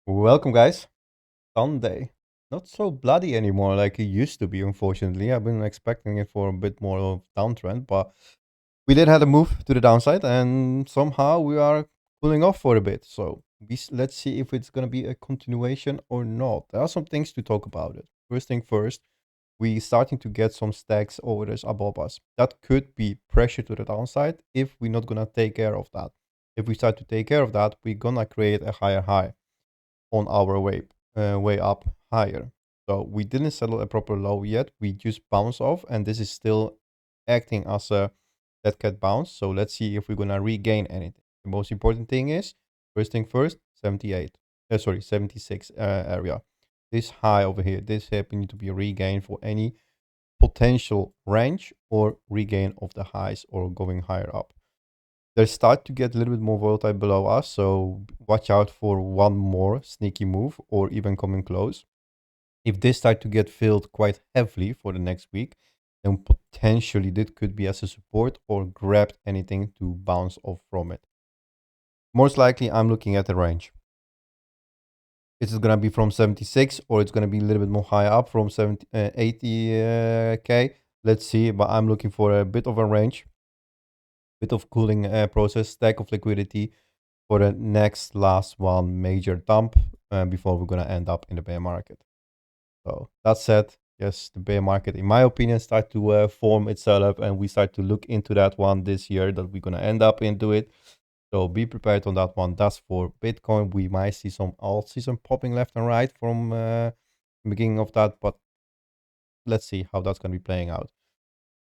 Welcome, guys. Sunday. Not so bloody anymore like it used to be, unfortunately. I've been expecting it for a bit more of downtrend, but we did have a move to the downside, and somehow we are cooling off for a bit. So let's see if it's going to be a continuation or not. There are some things to talk about it. First thing first, we starting to get some stacks orders above us. That could be pressure to the downside if we're not going to take care of that. If we start to take care of that, we're going to create a higher high on our way up higher. So we didn't settle a proper low yet. We just bounce off, and this is still acting as a dead cat bounce. So let's see if we're gonna regain anything. The most important thing is first thing first, 78. Sorry, 76 area. This high over here, this hip need to be regained for any potential range or regain of the highs or going higher up. They start to get a little bit more volatile below us, so watch out for one more sneaky move or even coming close. If this start to get filled quite heavily for the next week, then potentially this could be as a support or grab anything to bounce off from it. Most likely, I'm looking at the range. It's going to be from 76 or it's going to be a little bit more high up from 80k. Let's see, but I'm looking for a bit of a range, bit of cooling process, stack of liquidity for the next last one major dump before we're going to end up in the bear market. So that said, yes, the bear market, in my opinion, start to form itself up, and we start to look into that one this year that we're going to end up into it. So be prepared on that one. That's for Bitcoin. We might see some alt season popping left and right from the beginning of that, but let's see how that's going to be playing out.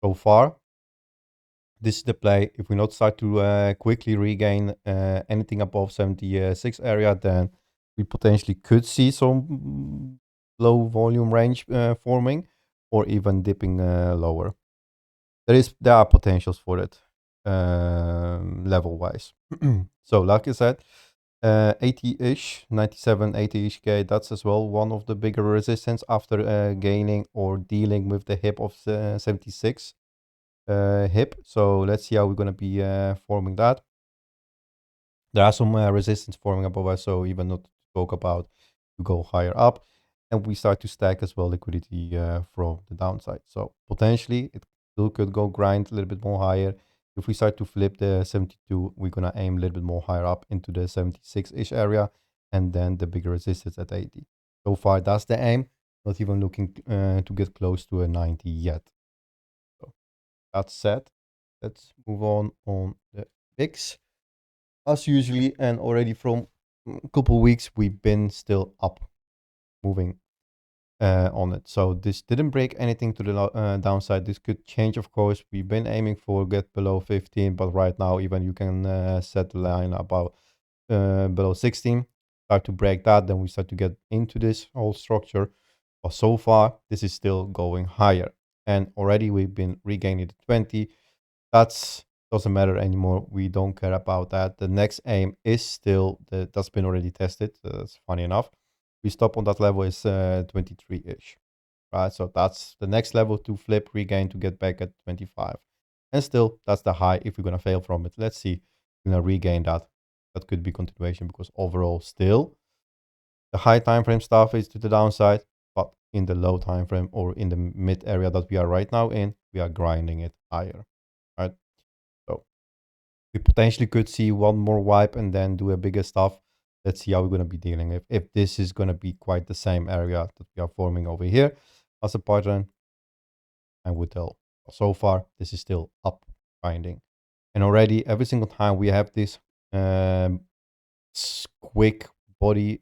So far, this is the play. If we not start to quickly regain anything above 76 area, then we potentially could see some low volume range forming or even dipping lower. There are potentials for it level wise. So like I said, 80-ish, 97, 80-ish K, that's as well one of the bigger resistance after gaining or dealing with the hip of 76 hip. So let's see how we're going to be forming that. There are some resistance forming above us, so even not to talk about to go higher up, and we start to stack as well liquidity from the downside. So potentially it still could go grind a little bit more higher. If we start to flip the 72, we're gonna aim a little bit more higher up into the 76-ish area, and then the bigger resistance at 80. So far, that's the aim. Not even looking to get close to a 90 yet. So that said, let's move on the VIX. As usually, and already from a couple weeks, we've been still up, moving on it. So this didn't break anything to the downside. This could change, of course. We've been aiming for get below 15, but right now, even you can set the line about below 16. Start to break that, then we start to get into this whole structure. But so far, this is still going higher, and already we've been regaining the 20. That's doesn't matter anymore. We don't care about that. The next aim is still that's been already tested. That's funny enough. We stop on that level is 23-ish, right? So that's the next level to flip, regain to get back at 25. And still, that's the high. If we're gonna fail from it, let's see. We're gonna regain that. That could be continuation because overall, still, the high time frame stuff is to the downside, but in the low time frame or in the mid area that we are right now in, we are grinding it higher, right? So we potentially could see one more wipe and then do a bigger stuff. Let's see how we're going to be dealing with. If this is going to be quite the same area that we are forming over here as a pattern, I would tell. So far, this is still up grinding. And already every single time we have this quick body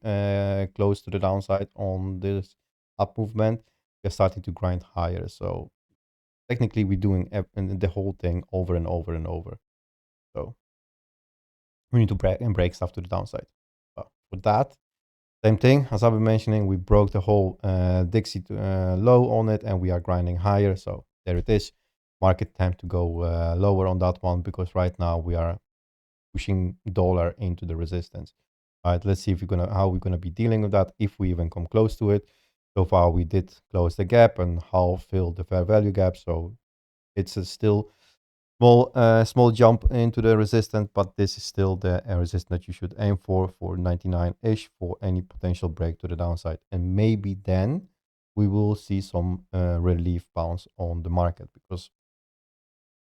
close to the downside on this up movement, we're starting to grind higher. So technically we're doing the whole thing over and over and over. So we need to break stuff to the downside. But for that, same thing as I've been mentioning, we broke the whole Dixie low on it, and we are grinding higher. So there it is. Market time to go lower on that one because right now we are pushing dollar into the resistance. All right, let's see if how we're gonna be dealing with that if we even come close to it. So far, we did close the gap and half fill the fair value gap. So it's still small jump into the resistance, but this is still the resistance that you should aim for 99-ish for any potential break to the downside. And maybe then we will see some relief bounce on the market, because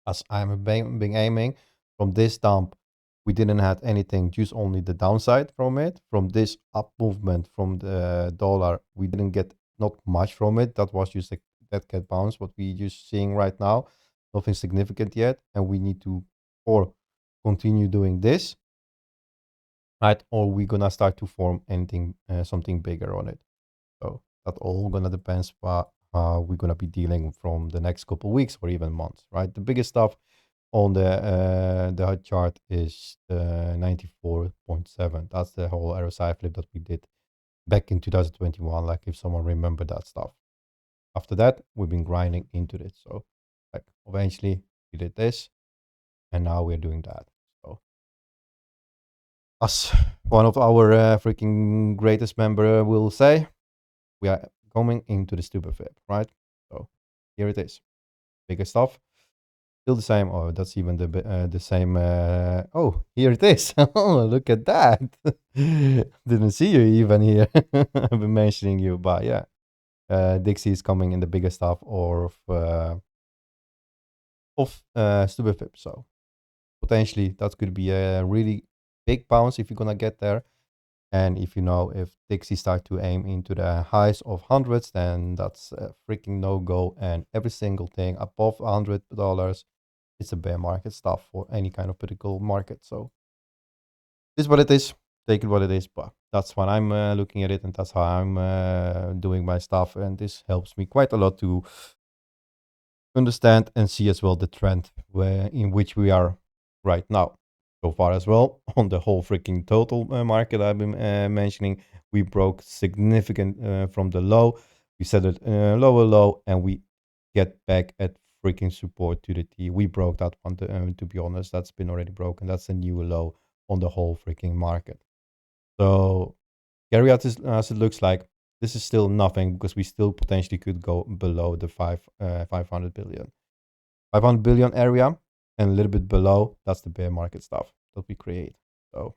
as I'm been aiming from this dump, we didn't have anything, just only the downside from it. From this up movement from the dollar, we didn't get not much from it. That was just a that get bounce, what we just seeing right now. Nothing significant yet, and we need to or continue doing this, right? Or we're gonna start to form anything, something bigger on it. So that all gonna depends what we're gonna be dealing from the next couple weeks or even months, right? The biggest stuff on the chart is the 94.7. That's the whole RSI flip that we did back in 2021. Like if someone remember that stuff. After that, we've been grinding into it. So like eventually we did this, and now we're doing that. So as one of our freaking greatest member will say, we are coming into the stupid flip, right? So here it is. Bigger stuff. Still the same. Oh, that's even the same. Oh, here it is. Oh, look at that. Didn't see you even here. I've been mentioning you, but yeah. Dixie is coming in the bigger stuff of stupid flip. So potentially that could be a really big bounce if you're gonna get there. And if you know, if Dixie start to aim into the highs of hundreds, then that's a freaking no-go. And every single thing above $100, it's a bear market stuff for any kind of political market. So this is what it is. Take it what it is. But that's when I'm looking at it, and that's how I'm doing my stuff. And this helps me quite a lot to understand and see as well the trend in which we are right now. So far as well, on the whole freaking total market I've been mentioning, we broke significant from the low. We set it lower low, and we get back at freaking support to the T. We broke that one, to be honest. That's been already broken. That's a new low on the whole freaking market. So Gary, as it looks like, this is still nothing, because we still potentially could go below the 500 billion. 500 billion area, and a little bit below, that's the bear market stuff that we create. So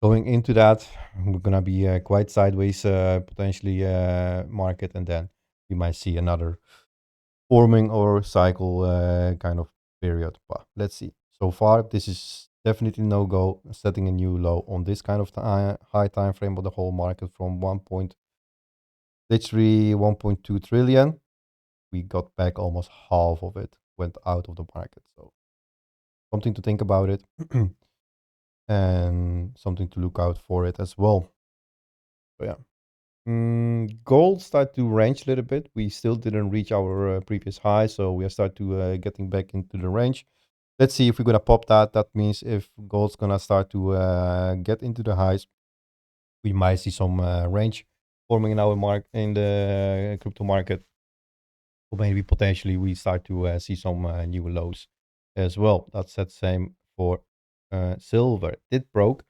going into that, we're gonna be quite sideways, potentially market, and then we might see another forming or cycle kind of period. But let's see. So far, this is definitely no go. Setting a new low on this kind of high time frame of the whole market from literally 1.2 trillion. We got back almost half of it went out of the market. So something to think about it, and something to look out for it as well. So yeah. Gold started to range a little bit. We still didn't reach our previous high, so we are start to getting back into the range. Let's see if we're gonna pop that. That means if gold's gonna start to get into the highs, we might see some range forming in our in the crypto market, or maybe potentially we start to see some new lows as well. That's the same for silver. It broke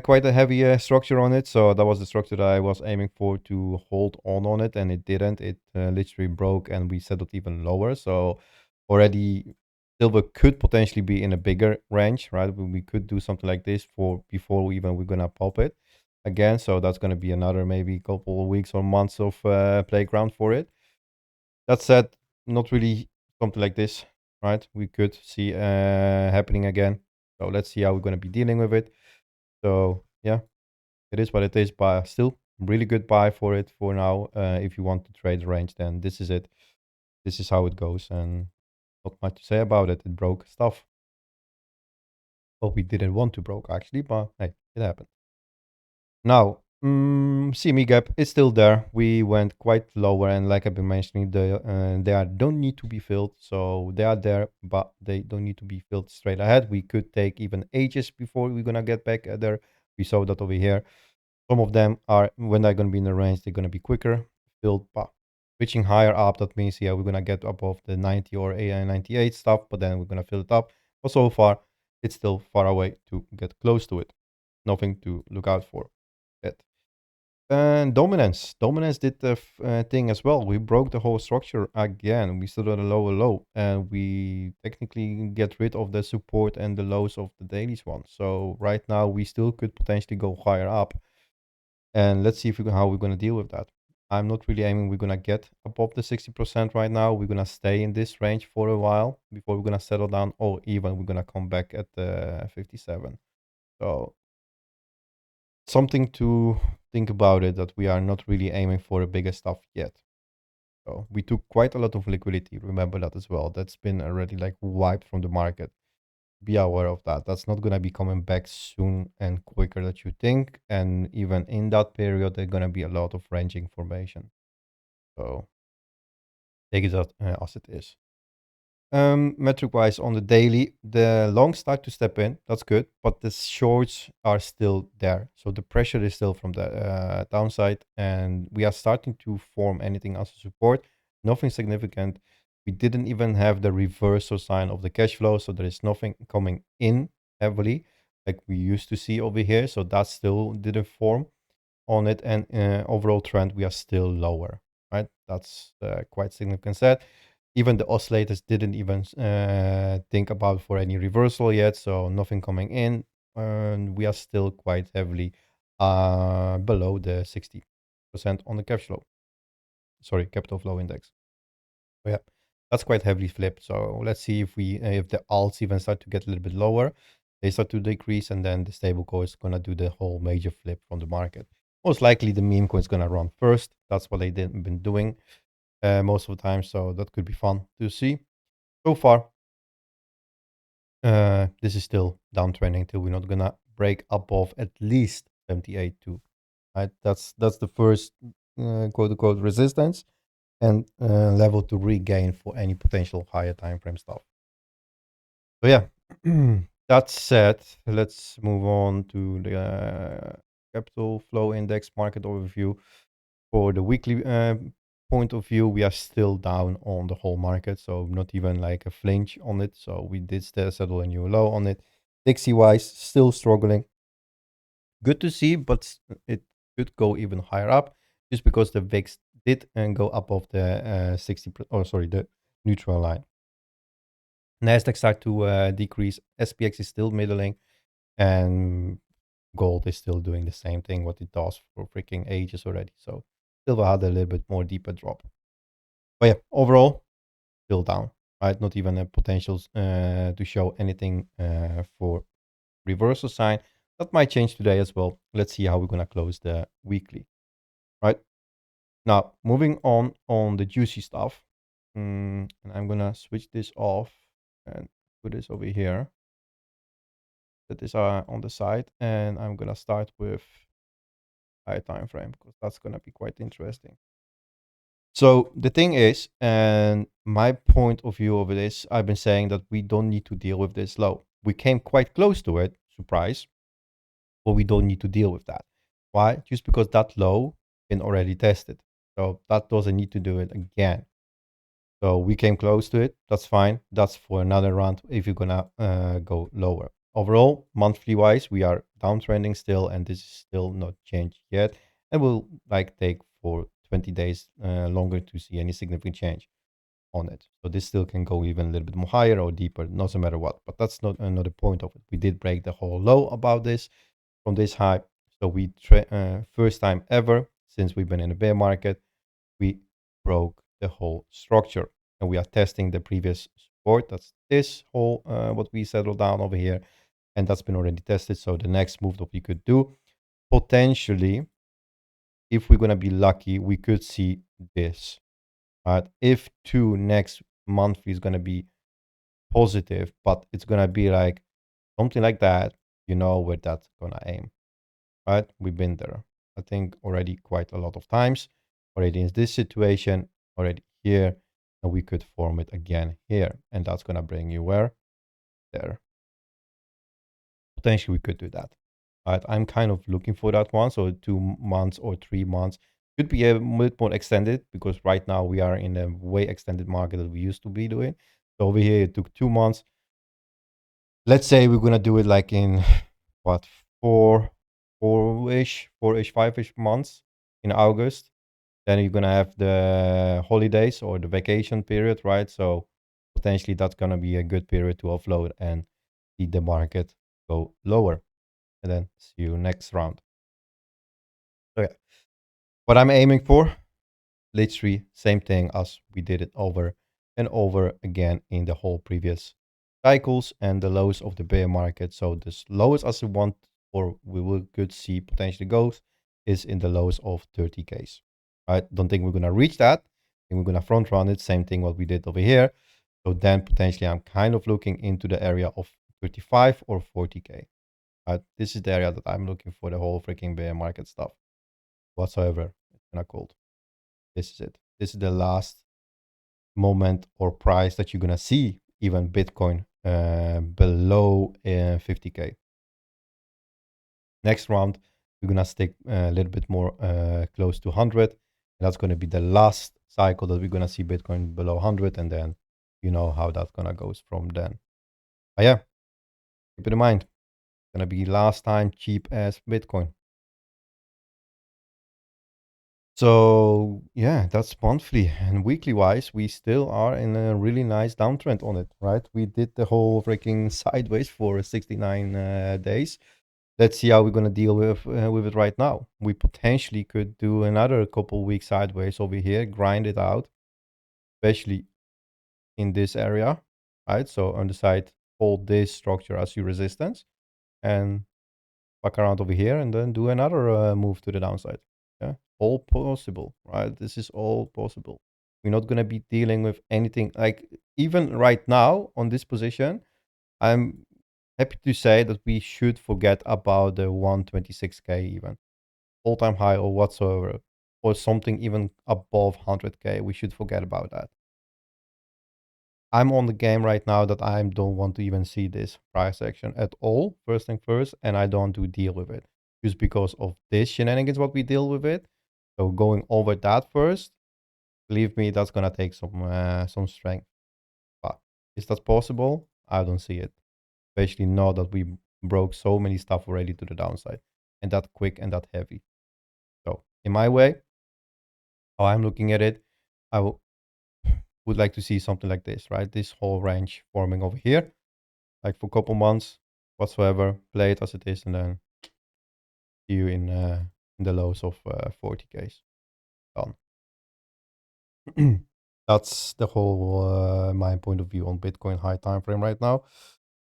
quite a heavy structure on it, so that was the structure that I was aiming for to hold on it, and it didn't. It literally broke, and we settled even lower. So already silver could potentially be in a bigger range, right? We could do something like this for before we're gonna pop it again. So that's gonna be another maybe couple of weeks or months of playground for it. That said, not really something like this, right? We could see happening again. So let's see how we're gonna be dealing with it. So yeah, it is what it is, but still really good buy for it for now. If you want to trade range, then this is it. This is how it goes, and not much to say about it. It broke stuff. Well, we didn't want to broke actually, but hey, it happened. Now, CME gap is still there. We went quite lower, and like I've been mentioning, they don't need to be filled. So they are there, but they don't need to be filled straight ahead. We could take even ages before we're gonna get back there. We saw that over here. Some of them are, when they're gonna be in the range, they're gonna be quicker filled, but reaching higher up, that means yeah, we're gonna get above the 90 or 98 stuff, but then we're gonna fill it up. But so far, it's still far away to get close to it. Nothing to look out for yet. And dominance did the thing as well. We broke the whole structure again. We stood at a lower low, and we technically get rid of the support and the lows of the dailies one. So right now we still could potentially go higher up, and let's see if how we're gonna deal with that. I'm not really aiming we're gonna get above the 60% right now. We're gonna stay in this range for a while before we're gonna settle down, or even we're gonna come back at the 57. So something to think about it, that we are not really aiming for the bigger stuff yet. So we took quite a lot of liquidity. Remember that as well. That's been already like wiped from the market. Be aware of that. That's not gonna be coming back soon and quicker that you think. And even in that period, there's gonna be a lot of ranging formation. So take it as it is. Metric wise on the daily, the longs start to step in. That's good, but the shorts are still there. So the pressure is still from the downside, and we are starting to form anything as a support. Nothing significant. We didn't even have the reversal sign of the cash flow, so there is nothing coming in heavily like we used to see over here. So that still didn't form on it, and overall trend we are still lower, right? That's quite significant set. Even the oscillators didn't even think about for any reversal yet, so nothing coming in, and we are still quite heavily below the 60% on the capital flow index. So yeah, that's quite heavily flipped. So let's see if the alts even start to get a little bit lower, they start to decrease, and then the stable coin is gonna do the whole major flip from the market. Most likely the meme coin is gonna run first. That's what they been doing most of the time. So that could be fun to see. So far, this is still downtrending till we're not gonna break above at least 78.2. Right, that's the first quote unquote resistance and level to regain for any potential higher time frame stuff. So yeah, that said, let's move on to the capital flow index market overview. For the weekly point of view, we are still down on the whole market, so not even like a flinch on it. So we did settle a new low on it. Dixie wise, still struggling. Good to see, but it could go even higher up just because the VIX did go above the 60, the neutral line. Nasdaq start to decrease. SPX is still middling, and gold is still doing the same thing what it does for freaking ages already. So silver had a little bit more deeper drop. But yeah, overall, still down, right? Not even a potential to show anything for reversal sign. That might change today as well. Let's see how we're gonna close the weekly, right? Now, moving on the juicy stuff. And I'm gonna switch this off and put this over here. That is on the side, and I'm gonna start with high time frame because that's gonna be quite interesting. So the thing is, and my point of view of this, I've been saying that we don't need to deal with this low. We came quite close to it, surprise, but we don't need to deal with that. Why? Just because that low been already tested. So that doesn't need to do it again. So we came close to it. That's fine. That's for another round if you're gonna go lower. Overall, monthly wise, we are downtrending still, and this is still not changed yet. And will like take for 20 days longer to see any significant change on it. So this still can go even a little bit more higher or deeper, doesn't matter what. But that's not another point of it. We did break the whole low about this from this high. So we first time ever since we've been in a bear market, we broke the whole structure, and we are testing the previous support. That's this whole what we settled down over here, and that's been already tested. So the next move that we could do, potentially, if we're gonna be lucky, we could see this. Right? If two next month is gonna be positive, but it's gonna be like something like that, you know where that's gonna aim. Right? We've been there, I think, already quite a lot of times. Already in this situation, already here, and we could form it again here. And that's gonna bring you where? There. Potentially we could do that. Right? I'm kind of looking for that one. So 2 months or 3 months could be a bit more extended, because right now we are in a way extended market that we used to be doing. So over here it took 2 months. Let's say we're gonna do it like in what, four-ish, 5-ish months. in August. Then you're gonna have the holidays or the vacation period, right? So potentially that's gonna be a good period to offload and see the market go lower. And then see you next round. So yeah, what I'm aiming for, literally same thing as we did it over and over again in the whole previous cycles and the lows of the bear market. So the lowest as we want or we will could see potentially goes is in the lows of 30Ks. Right? Don't think we're gonna reach that. I think we're gonna front run it. Same thing what we did over here. So then potentially I'm kind of looking into the area of 35 or 40K. Right? This is the area that I'm looking for the whole freaking bear market stuff. Whatsoever it's gonna called. This is it. This is the last moment or price that you're gonna see even Bitcoin below 50K. Next round, we're gonna stick a little bit more close to 100. And that's gonna be the last cycle that we're gonna see Bitcoin below 100, and then you know how that's gonna goes from then. But yeah, keep it in mind. It's gonna be last time cheap as Bitcoin. So yeah, that's monthly and weekly wise. We still are in a really nice downtrend on it, right? We did the whole freaking sideways for 69 days. Let's see how we're gonna deal with it right now. We potentially could do another couple weeks sideways over here, grind it out, especially in this area, right? So on the side, hold this structure as your resistance, and back around over here, and then do another move to the downside. Yeah, all possible, right? This is all possible. We're not gonna be dealing with anything like even right now on this position. I'm happy to say that we should forget about the 126K even all-time high or whatsoever, or something even above 100K. We should forget about that. I'm on the game right now that I don't want to even see this price action at all, first thing first, and I don't want to deal with it just because of this shenanigans what we deal with it. So going over that first, believe me, that's gonna take some strength. But is that possible? I don't see it, especially now that we broke so many stuff already to the downside and that quick and that heavy. So in my way, how I'm looking at it, I would like to see something like this, right? This whole range forming over here, like for a couple months whatsoever, play it as it is, and then see you in the lows of 40Ks. Done. That's the whole my point of view on Bitcoin high time frame right now.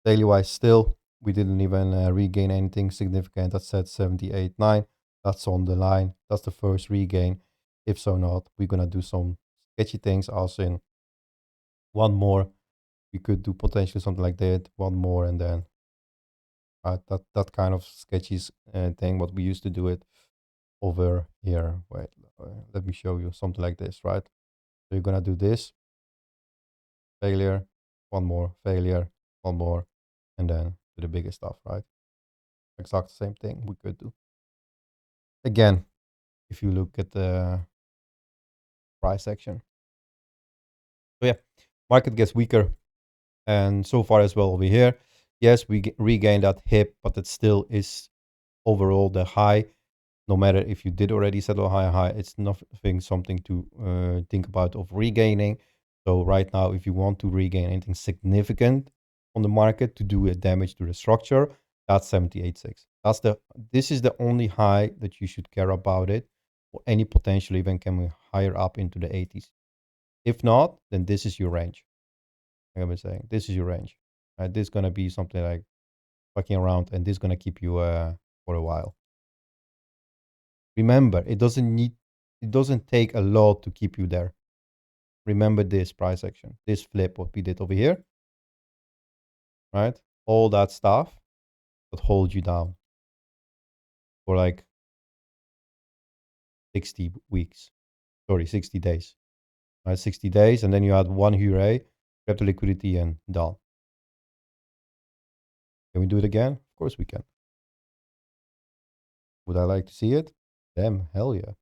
Daily wise, still we didn't even regain anything significant. That's at 78.9. That's on the line. That's the first regain. If so not, we're gonna do some sketchy things. Also in one more, we could do potentially something like that. One more, and then that kind of sketchy thing. What we used to do it over here. Wait, let me show you something like this, right? So you're gonna do this, failure, one more, failure, one more, and then do the biggest stuff, right? Exact same thing we could do. Again, if you look at the price action. So yeah, market gets weaker, and so far as well over here. Yes, we regained that hip, but it still is overall the high. No matter if you did already settle a high, it's nothing something to think about of regaining. So right now, if you want to regain anything significant on the market to do a damage to the structure, that's 78.6. This is the only high that you should care about it, or any potential even coming higher up into the 80s. If not, then this is your range. Like I've been saying, this is your range. Right? This is gonna be something like fucking around, and this is gonna keep you for a while. Remember, it doesn't take a lot to keep you there. Remember this price action, this flip, what we did over here, right? All that stuff that holds you down for like 60 weeks. Sorry, 60 days. Right? 60 days, and then you had one hooray, grab the liquidity and done. Can we do it again? Of course we can. Would I like to see it? Damn, hell yeah.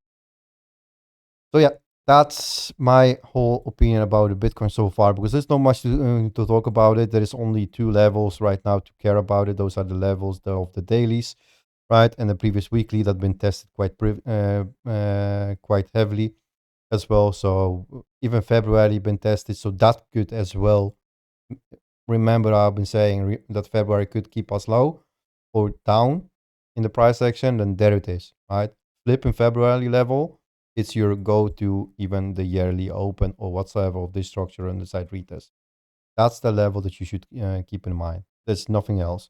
So yeah, that's my whole opinion about the Bitcoin so far, because there's not much to talk about it. There is only two levels right now to care about it. Those are the levels of the dailies. right? And the previous weekly that been tested quite heavily as well. So even February been tested, so that could as well. Remember, I've been saying that February could keep us low or down in the price action. Then there it is, right? Flip in February level. It's your go-to, even the yearly open or whatsoever of this structure on the side retest. That's the level that you should keep in mind. There's nothing else.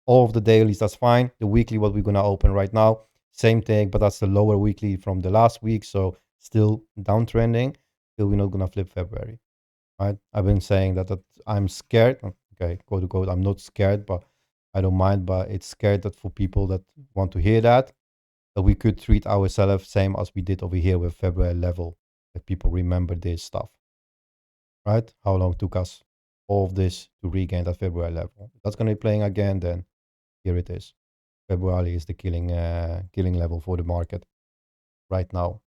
All of the dailies, that's fine. The weekly, what we're gonna open right now, same thing, but that's the lower weekly from the last week, so still downtrending. Still, we're not gonna flip February, right? I've been saying that I'm scared. Okay, quote unquote, I'm not scared, but I don't mind. But it's scared that for people that want to hear that we could treat ourselves same as we did over here with February level. That people remember this stuff, right? How long took us all of this to regain that February level? If that's gonna be playing again, then here it is. February is the killing level for the market right now.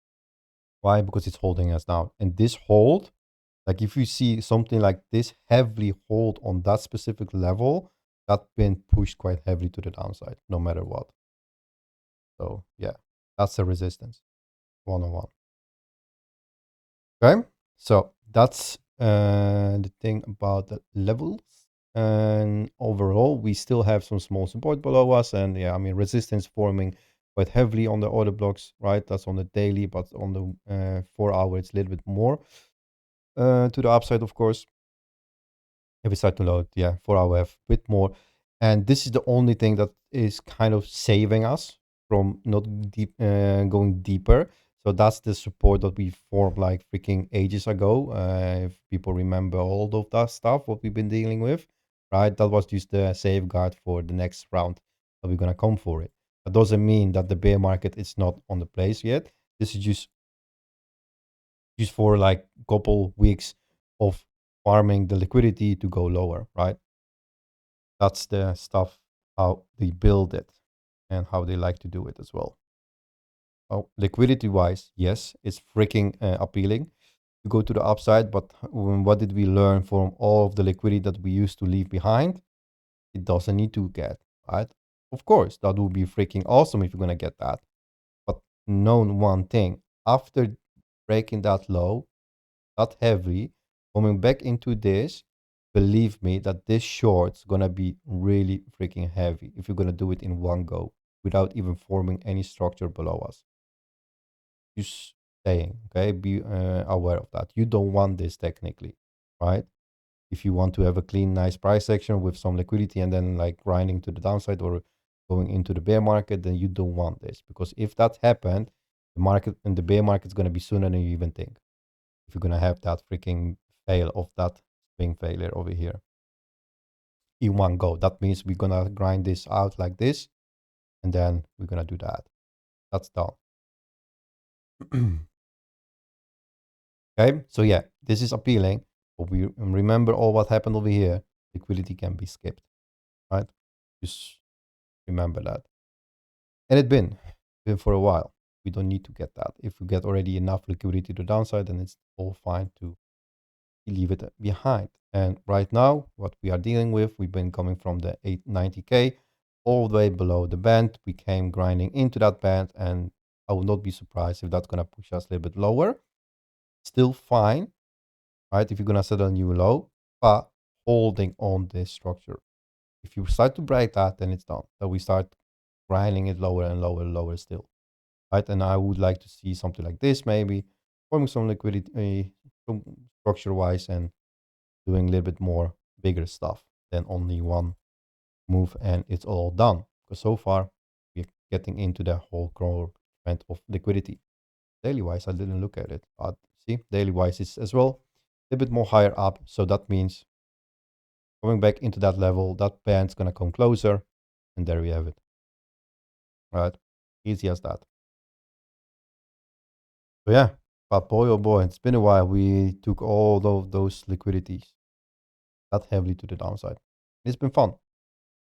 Why? Because it's holding us down. And this hold, like if you see something like this heavily hold on that specific level, that's been pushed quite heavily to the downside, no matter what. So yeah, that's the resistance, one-on-one. Okay, so that's the thing about the levels. And overall, we still have some small support below us. And yeah, I mean, resistance forming quite heavily on the order blocks, right? That's on the daily, but on the 4 hour, it's a little bit more to the upside, of course. If we start to load, yeah, 4 hour have a bit more. And this is the only thing that is kind of saving us from not going deeper. So that's the support that we formed like freaking ages ago. If people remember all of that stuff, what we've been dealing with, right? That was just the safeguard for the next round that we're gonna come for it. That doesn't mean that the bear market is not on the place yet. This is just for like couple weeks of farming the liquidity to go lower, right? That's the stuff how they build it and how they like to do it as well. Oh, liquidity wise, yes, it's freaking appealing to go to the upside, but what did we learn from all of the liquidity that we used to leave behind? It doesn't need to get, right? Of course, that would be freaking awesome if you're gonna get that. But known one thing, after breaking that low, that heavy, coming back into this, believe me that this short's gonna be really freaking heavy if you're gonna do it in one go without even forming any structure below us. Just saying, okay? Be aware of that. You don't want this technically, right? If you want to have a clean, nice price action with some liquidity and then like grinding to the downside or going into the bear market, then you don't want this because if that happened, the market and the bear market is gonna be sooner than you even think. If you're gonna have that freaking fail of that swing failure over here in one go. That means we're gonna grind this out like this, and then we're gonna do that. That's done. Okay, so yeah, this is appealing, but we remember all what happened over here. Liquidity can be skipped, right? Just remember that. And it's been for a while. We don't need to get that. If we get already enough liquidity to the downside, then it's all fine to leave it behind. And right now, what we are dealing with, we've been coming from the 890K all the way below the band. We came grinding into that band, and I would not be surprised if that's gonna push us a little bit lower. Still fine, right? If you're gonna set a new low, but holding on this structure. If you start to break that, then it's done. So we start grinding it lower and lower and lower still, right? And I would like to see something like this, maybe forming some liquidity, structure-wise, and doing a little bit more bigger stuff than only one move and it's all done. Because so far we're getting into the whole core trend of liquidity. Daily wise, I didn't look at it, but see, daily wise is as well a bit more higher up. So that means going back into that level, that band's gonna come closer, and there we have it. Right, easy as that. So yeah, but boy oh boy, it's been a while. We took all of those liquidities that heavily to the downside. It's been fun,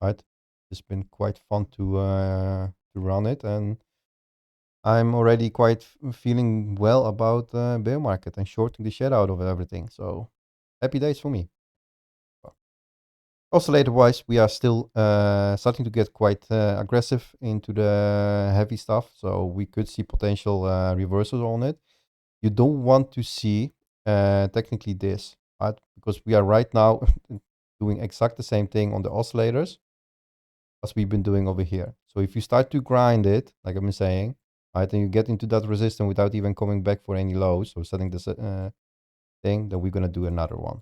right? It's been quite fun to run it, and I'm already quite feeling well about bear market and shorting the shit out of everything. So happy days for me. Oscillator wise, we are still starting to get quite aggressive into the heavy stuff, so we could see potential reversals on it. You don't want to see technically this, right? Because we are right now doing exact the same thing on the oscillators as we've been doing over here. So if you start to grind it, like I've been saying, right, and you get into that resistance without even coming back for any lows, so setting this thing, then we're gonna do another one,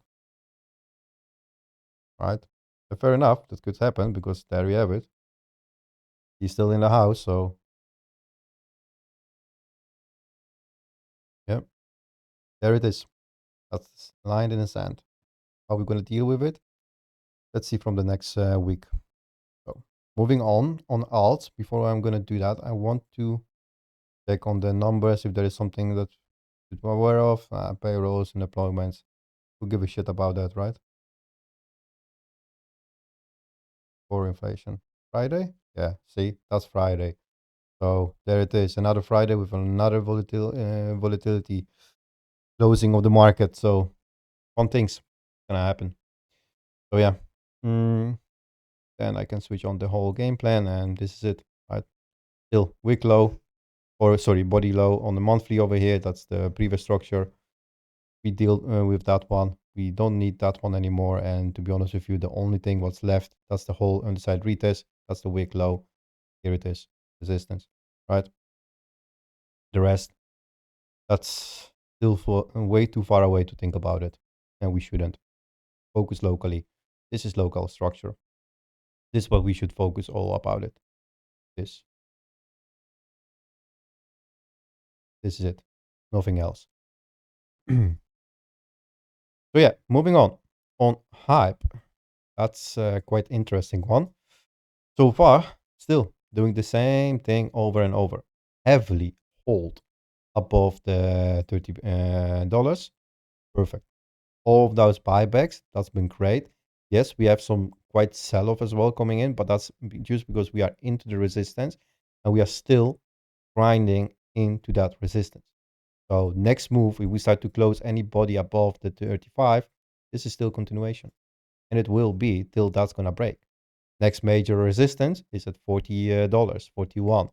right? So fair enough, that could happen because there we have it. He's still in the house, so yeah, there it is. That's lined in the sand. How are we gonna deal with it? Let's see from the next week. So moving on alts. Before I'm gonna do that, I want to check on the numbers if there is something that we're aware of. Payrolls and deployments. Who give a shit about that, right? Core inflation. Friday? Yeah, see, that's Friday. So there it is, another Friday with another volatility closing of the market. So fun things gonna happen. So yeah, then I can switch on the whole game plan, and this is it, right? Still week low, or sorry, body low on the monthly over here. That's the previous structure. We deal with that one. We don't need that one anymore. And to be honest with you, the only thing what's left, that's the whole underside retest. That's the week low. Here it is, resistance, right? The rest, that's still way too far away to think about it, and we shouldn't. Focus locally. This is local structure. This is what we should focus all about it. This is it. Nothing else. So yeah, moving on. On hype, that's quite interesting one. So far, still doing the same thing over and over. Heavily hold above the $30. Perfect. All of those buybacks, that's been great. Yes, we have some quite sell-off as well coming in, but that's just because we are into the resistance and we are still grinding into that resistance. So next move, if we start to close anybody above the 35, this is still continuation. And it will be till that's going to break. Next major resistance is at $40, 41,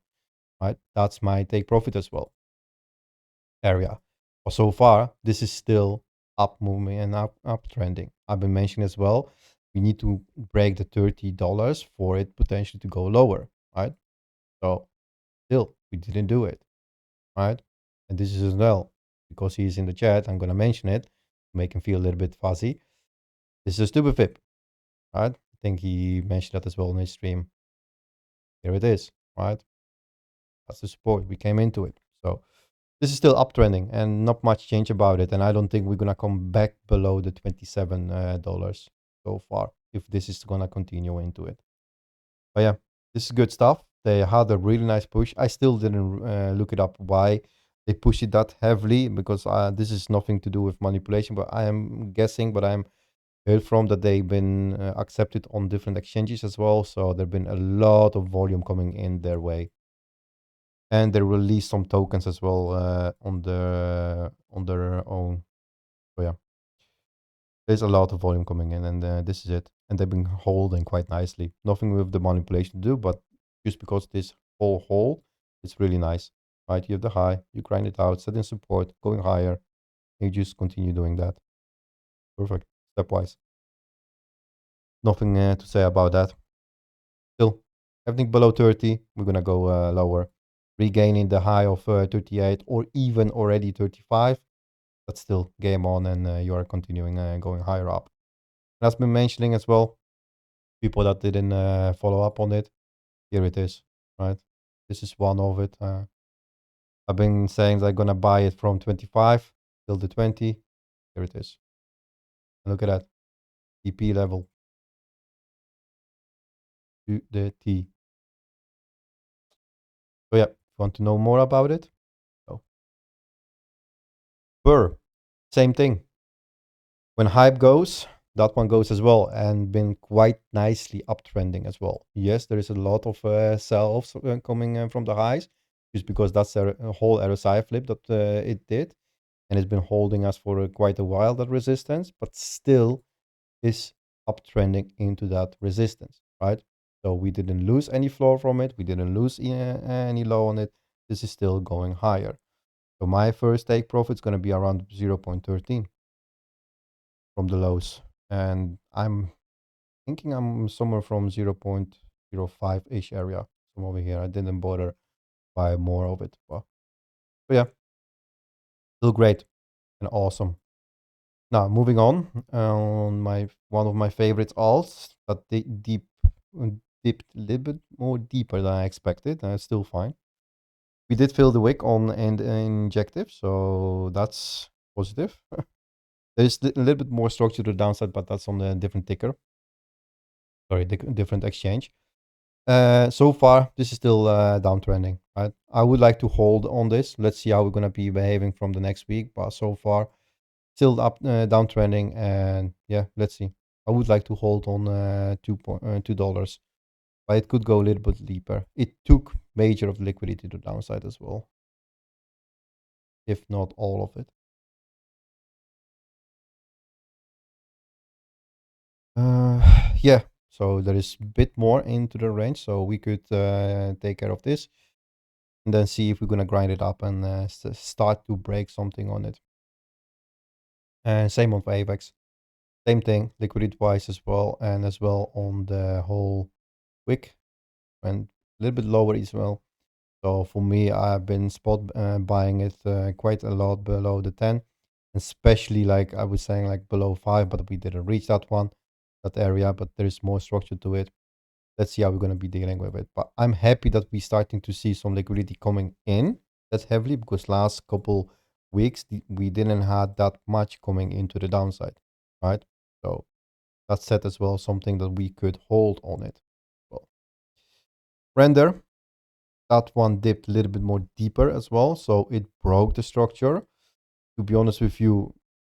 right? That's my take profit as well area. But so far, this is still up moving and up trending. I've been mentioning as well, we need to break the $30 for it potentially to go lower, right? So still, we didn't do it, right? And this is as well, because he's in the chat, I'm going to mention it, make him feel a little bit fuzzy. This is a stupid fib, right? I think he mentioned that as well in his stream. Here it is, right? That's the support. We came into it. So this is still uptrending and not much change about it. And I don't think we're going to come back below the $27 so far if this is going to continue into it. But yeah, this is good stuff. They had a really nice push. I still didn't look it up why they push it that heavily, because this is nothing to do with manipulation, but I am guessing, but I'm heard from that they've been accepted on different exchanges as well. So there've been a lot of volume coming in their way. And they released some tokens as well on their own. So yeah, there's a lot of volume coming in, and this is it. And they've been holding quite nicely. Nothing with the manipulation to do, but just because this whole hold, it's really nice, right? You have the high, you grind it out, set in support, going higher, and you just continue doing that. Perfect, stepwise. Nothing to say about that. Still, everything below 30, we're gonna go lower, regaining the high of 38 or even already 35. But still, game on, and you are continuing going higher up. And as been mentioning as well, people that didn't follow up on it, here it is, right? This is one of it. I've been saying that I'm gonna buy it from 25 till the 20. Here it is. And look at that, TP level to the T. So yeah, if you want to know more about it, so same thing. When hype goes, that one goes as well, and been quite nicely uptrending as well. Yes, there is a lot of sell-offs coming from the highs, just because that's a whole RSI flip that it did, and it's been holding us for quite a while, that resistance, but still is uptrending into that resistance, right? So we didn't lose any floor from it. We didn't lose any low on it. This is still going higher. So my first take profit is going to be around 0.13 from the lows. And I'm thinking I'm somewhere from 0.05-ish area from over here. I didn't bother buy more of it. But yeah, still great and awesome. Now moving on one of my favorite alts, but dipped a little bit more deeper than I expected. It's still fine. We did fill the wick on and injective, so that's positive. There's a little bit more structure to the downside, but that's on a different ticker. Sorry, different exchange. So far, this is still downtrending, right? I would like to hold on this. Let's see how we're gonna be behaving from the next week. But so far, still up downtrending, and yeah, let's see. I would like to hold on $2, but it could go a little bit deeper. It took major of the liquidity to the downside as well, if not all of it. Yeah, so there is a bit more into the range, so we could take care of this and then see if we're gonna grind it up and start to break something on it. And same on AVAX, same thing, liquidity wise as well, and as well on the whole wick went a little bit lower as well. So for me, I've been spot buying it quite a lot below the 10, especially like I was saying like below 5, but we didn't reach that area, but there is more structure to it. Let's see how we're going to be dealing with it. But I'm happy that we're starting to see some liquidity coming in that heavily, because last couple weeks we didn't have that much coming into the downside, right? So that said as well, something that we could hold on it. Well, render, that one dipped a little bit more deeper as well, so it broke the structure. To be honest with you,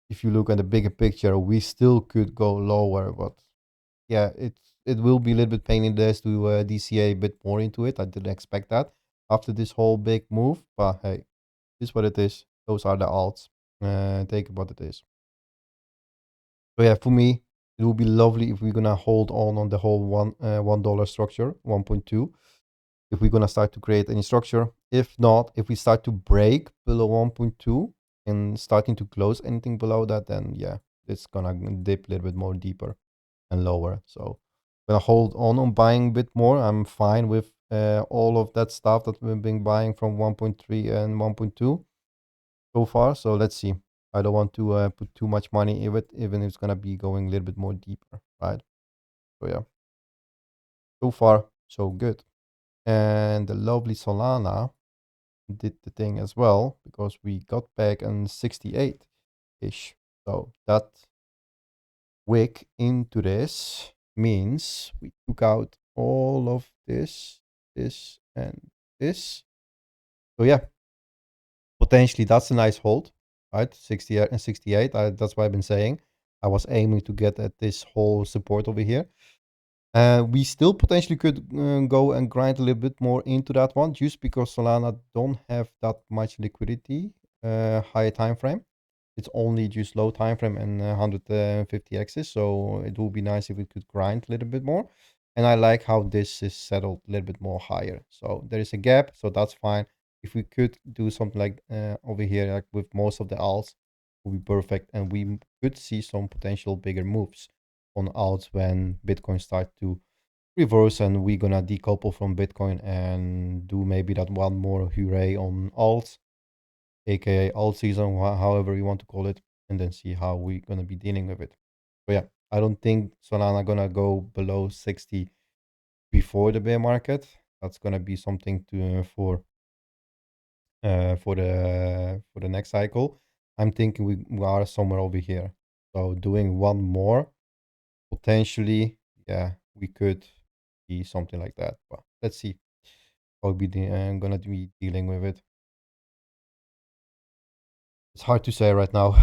if you look at the bigger picture, we still could go lower, but yeah, it will be a little bit pain in the ass to DCA a bit more into it. I didn't expect that after this whole big move, but hey, this is what it is. Those are the alts. Take it what it is. So yeah, for me, it will be lovely if we're gonna hold on the whole $1 structure, 1.2. If we're gonna start to create any structure. If not, if we start to break below 1.2 and starting to close anything below that, then yeah, it's gonna dip a little bit more deeper and lower. So I'm gonna hold on buying a bit more. I'm fine with all of that stuff that we've been buying from 1.3 and 1.2 so far. So let's see. I don't want to put too much money in it, even if it's gonna be going a little bit more deeper, right? So yeah, so far so good. And the lovely Solana did the thing as well, because we got back on 68-ish. So that wick into this means we took out all of this, and this. So yeah, potentially that's a nice hold, right? 68 and 68. That's what I've been saying. I was aiming to get at this whole support over here. We still potentially could go and grind a little bit more into that one, just because Solana don't have that much liquidity, high time frame. It's only just low time frame and 150 axis, so it would be nice if we could grind a little bit more. And I like how this is settled a little bit more higher. So there is a gap, so that's fine. If we could do something like over here, like with most of the alts, would be perfect, and we could see some potential bigger moves on alts when Bitcoin start to reverse and we're gonna decouple from Bitcoin and do maybe that one more hooray on alts, aka alt season, however you want to call it, and then see how we're gonna be dealing with it. But yeah, I don't think Solana gonna go below 60 before the bear market. That's gonna be something to for the next cycle. I'm thinking we are somewhere over here. So doing one more, potentially, yeah, we could be something like that. But let's see how we gonna be dealing with it. It's hard to say right now,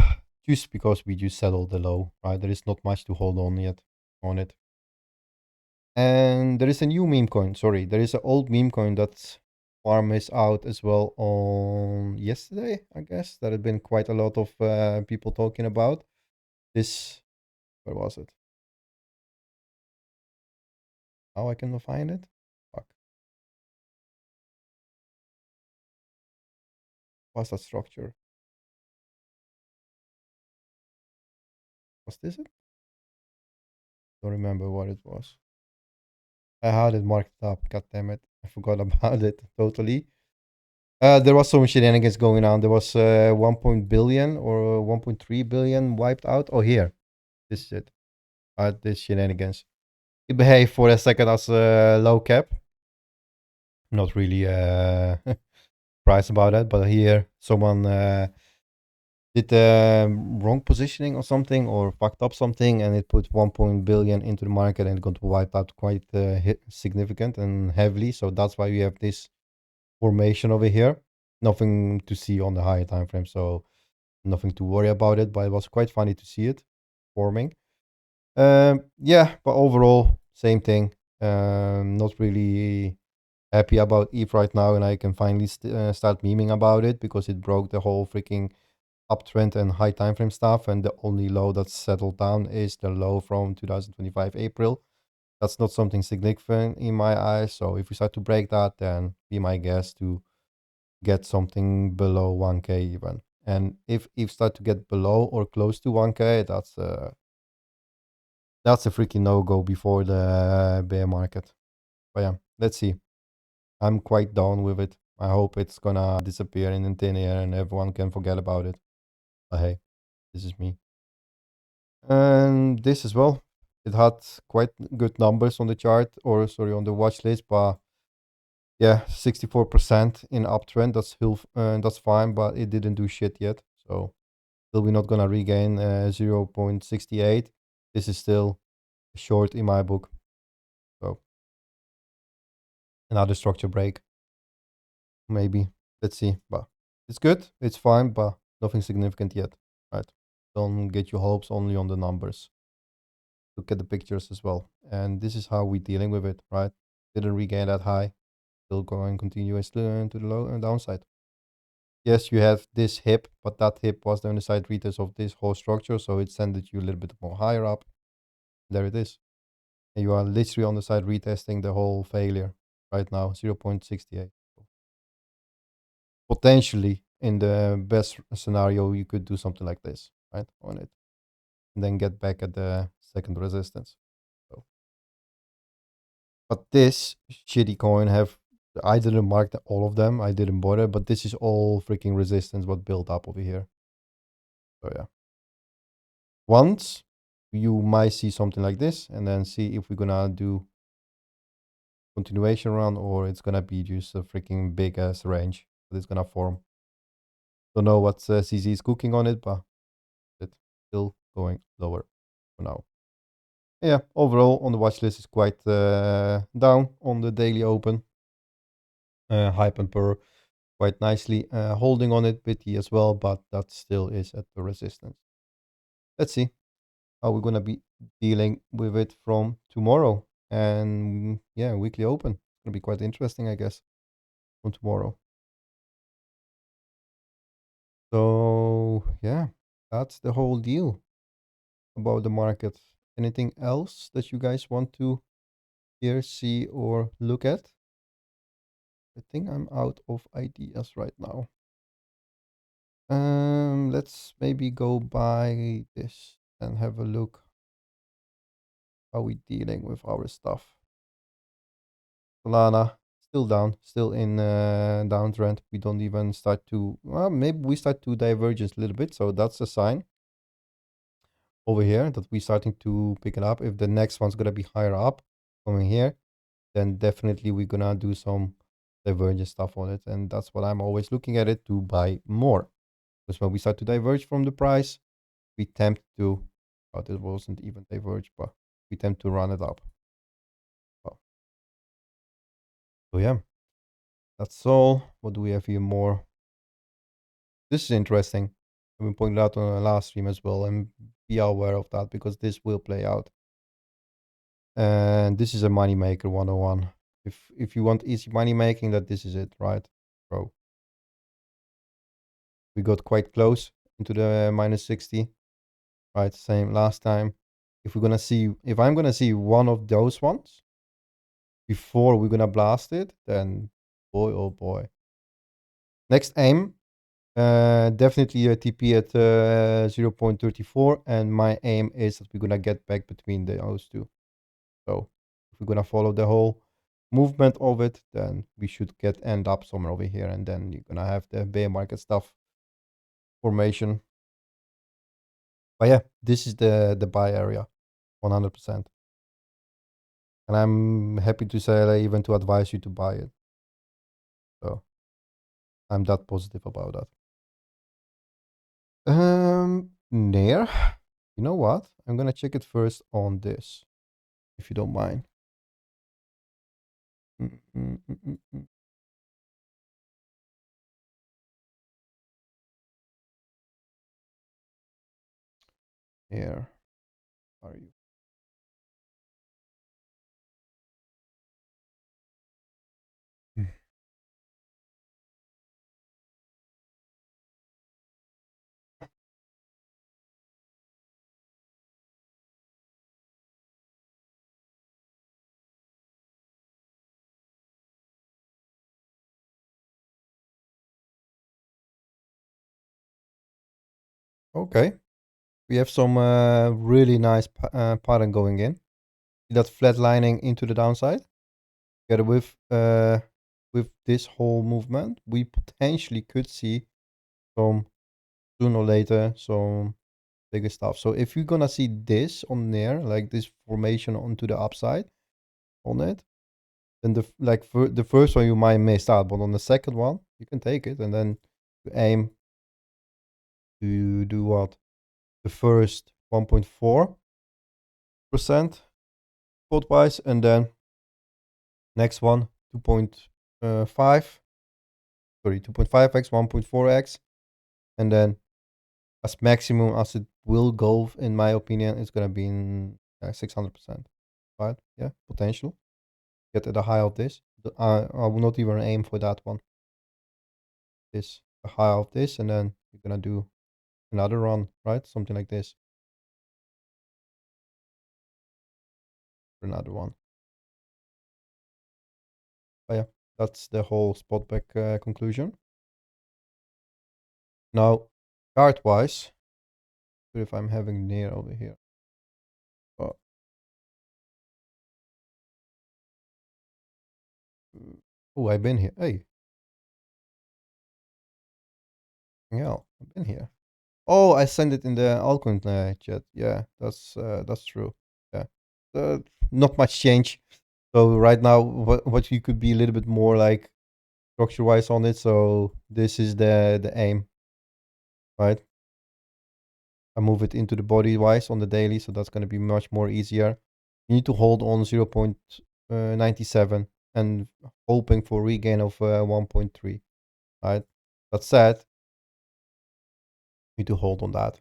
just because we just settled the low, right? There is not much to hold on yet on it. And there is a new meme coin. Sorry, there is an old meme coin that farm is out as well on yesterday, I guess. There had been quite a lot of people talking about this. Where was it? Now I cannot find it. Fuck. What's that structure? Was this it? Don't remember what it was. I had it marked up. God damn it. I forgot about it totally. There was some shenanigans going on. There was 1 billion or 1.3 billion wiped out. Oh, here. This is it. This shenanigans. It behaved for a second as a low cap. Not really surprised about that, but here someone did wrong positioning or something, or fucked up something, and it put 1 billion into the market and it got wiped out quite significant and heavily. So that's why we have this formation over here. Nothing to see on the higher time frame, so nothing to worry about it. But it was quite funny to see it forming. Yeah, but overall, same thing. Not really happy about ETH right now, and I can finally start memeing about it because it broke the whole freaking uptrend and high time frame stuff, and the only low that's settled down is the low from 2025 April. That's not something significant in my eyes, so if we start to break that, then be my guess to get something below 1k even. And if start to get below or close to 1k, that's a freaking no-go before the bear market. But yeah, let's see. I'm quite down with it. I hope it's gonna disappear in thin air and everyone can forget about it. But hey, this is me. And this as well. It had quite good numbers on the chart, or sorry, on the watch list, but yeah, 64% in uptrend. That's fine, but it didn't do shit yet. So still, we're not gonna regain 0.68. This is still short in my book. So another structure break, maybe. Let's see. But it's good. It's fine, but nothing significant yet. Right? Don't get your hopes only on the numbers. Look at the pictures as well. And this is how we're dealing with it, right? Didn't regain that high. Still going continuously to the low and downside. Yes, you have this hip, but that hip was the underside retest of this whole structure, so it sent you a little bit more higher up. There it is. And you are literally on the side retesting the whole failure right now, 0.68. Potentially, in the best scenario, you could do something like this, right, on it, and then get back at the second resistance. So, but this shitty coin have, I didn't mark all of them. I didn't bother, but this is all freaking resistance what built up over here. So yeah. Once you might see something like this, and then see if we're gonna do continuation run or it's gonna be just a freaking big ass range that is gonna form. Don't know what CZ is cooking on it, but it's still going lower for now. Yeah, overall on the watch list is quite down on the daily open. Hype and Purr quite nicely holding on it, Bitty as well, but that still is at the resistance. Let's see how we're gonna be dealing with it from tomorrow. And yeah, weekly open. It's gonna be quite interesting, I guess, from tomorrow. So yeah, that's the whole deal about the market. Anything else that you guys want to hear, see, or look at? I think I'm out of ideas right now. Let's maybe go by this and have a look how we dealing with our stuff. Solana still down, still in downtrend. We don't even start to, well, maybe we start to divergence a little bit. So that's a sign over here that we're starting to pick it up. If the next one's gonna be higher up coming here, then definitely we're gonna do some divergent stuff on it. And that's what I'm always looking at it to buy more. Because when we start to diverge from the price, we tend to, oh, this wasn't even diverge, but we tend to run it up. So yeah, that's all. What do we have here more? This is interesting. I've been pointing out on the last stream as well, and be aware of that because this will play out. And this is a moneymaker 101. If you want easy money making, that this is it, right, bro? We got quite close into the minus 60, right? Same last time. If I'm gonna see one of those ones, before we're gonna blast it, then boy, oh boy. Next aim, definitely a TP at 0.34, and my aim is that we're gonna get back between those two. So if we're gonna follow the whole movement of it, then we should end up somewhere over here, and then you're gonna have the bear market stuff formation. But yeah, this is the buy area, 100%. And I'm happy to say, even to advise you to buy it. So I'm that positive about that. Near. You know what? I'm gonna check it first on this, if you don't mind. Mm, mm, mm, mm, mm. Here are you? Mm. Okay, we have some really nice pattern going in. See that flatlining into the downside? Together with this whole movement, we potentially could see some sooner or later some bigger stuff. So if you're gonna see this on there, like this formation onto the upside on it, then the first one you might miss out, but on the second one you can take it, and then you aim to do what? The first 1.4% spot wise, and then next one 2.5, sorry, 2.5x, 1.4x, and then as maximum as it will go, in my opinion, it's gonna be in 600%. Right? Yeah, potential. Get at the high of this. I will not even aim for that one. This the high of this, and then you're gonna do another run, right? Something like this. Another one. But yeah, that's the whole spot back conclusion. Now, chart wise, if I'm having near over here. Oh, I've been here. Hey, yeah, I've been here. Oh, I sent it in the altcoin chat. Yeah, that's true. Yeah, uh, not much change. So right now, what you could be a little bit more like structure wise on it. So this is the aim, right? I move it into the body wise on the daily, so that's going to be much more easier. You need to hold on 0.97 and hoping for regain of 1.3, right? That said, you need to hold on that.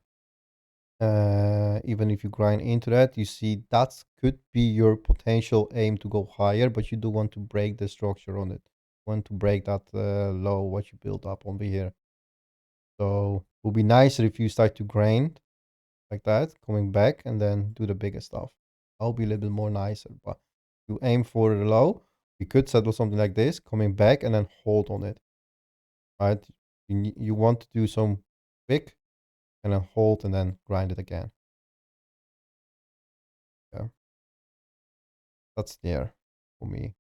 Even if you grind into that, you see that could be your potential aim to go higher, but you do want to break the structure on it. Want to break that low what you built up over here. So it would be nicer if you start to grind like that, coming back, and then do the bigger stuff. I'll be a little bit more nicer, but you aim for the low. You could settle something like this, coming back, and then hold on it. Right? You want to do some big, and then hold, and then grind it again. Yeah, that's there for me.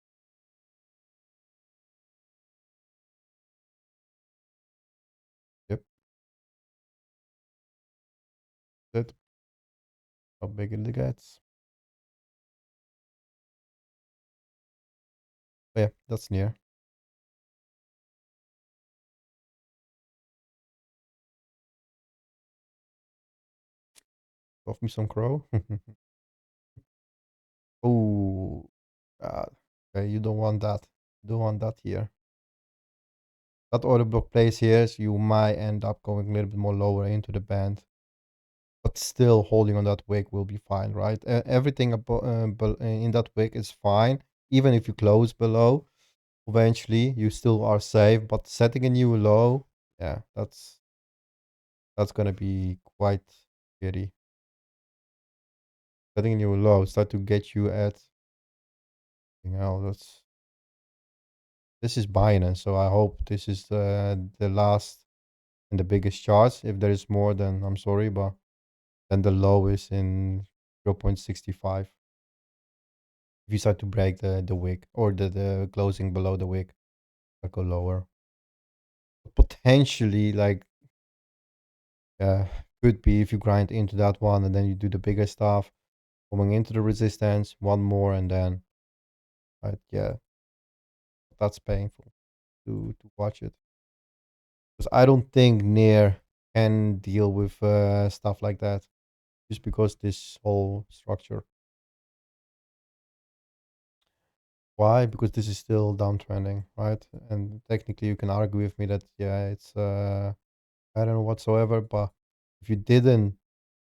Yep. That how big it gets. But yeah, that's near. Love me some crow. Oh, God. Okay, you don't want that. You don't want that here. That order block plays here, so you might end up going a little bit more lower into the band. But still holding on that wick will be fine, right? Everything in that wick is fine. Even if you close below, eventually you still are safe. But setting a new low, yeah, that's gonna be quite scary. Setting a new low start to get you at hell, this is Binance, so I hope this is the last and the biggest charts. If there is more, then I'm sorry, but then the low is in 0.65. If you start to break the wick or the closing below the wick, I go lower. Potentially, like, could be if you grind into that one and then you do the bigger stuff, coming into the resistance, one more, and then, right, yeah, that's painful to watch it. Because I don't think Near can deal with stuff like that, just because this whole structure. Why? Because this is still downtrending, right? And technically, you can argue with me that yeah, it's I don't know whatsoever, but if you didn't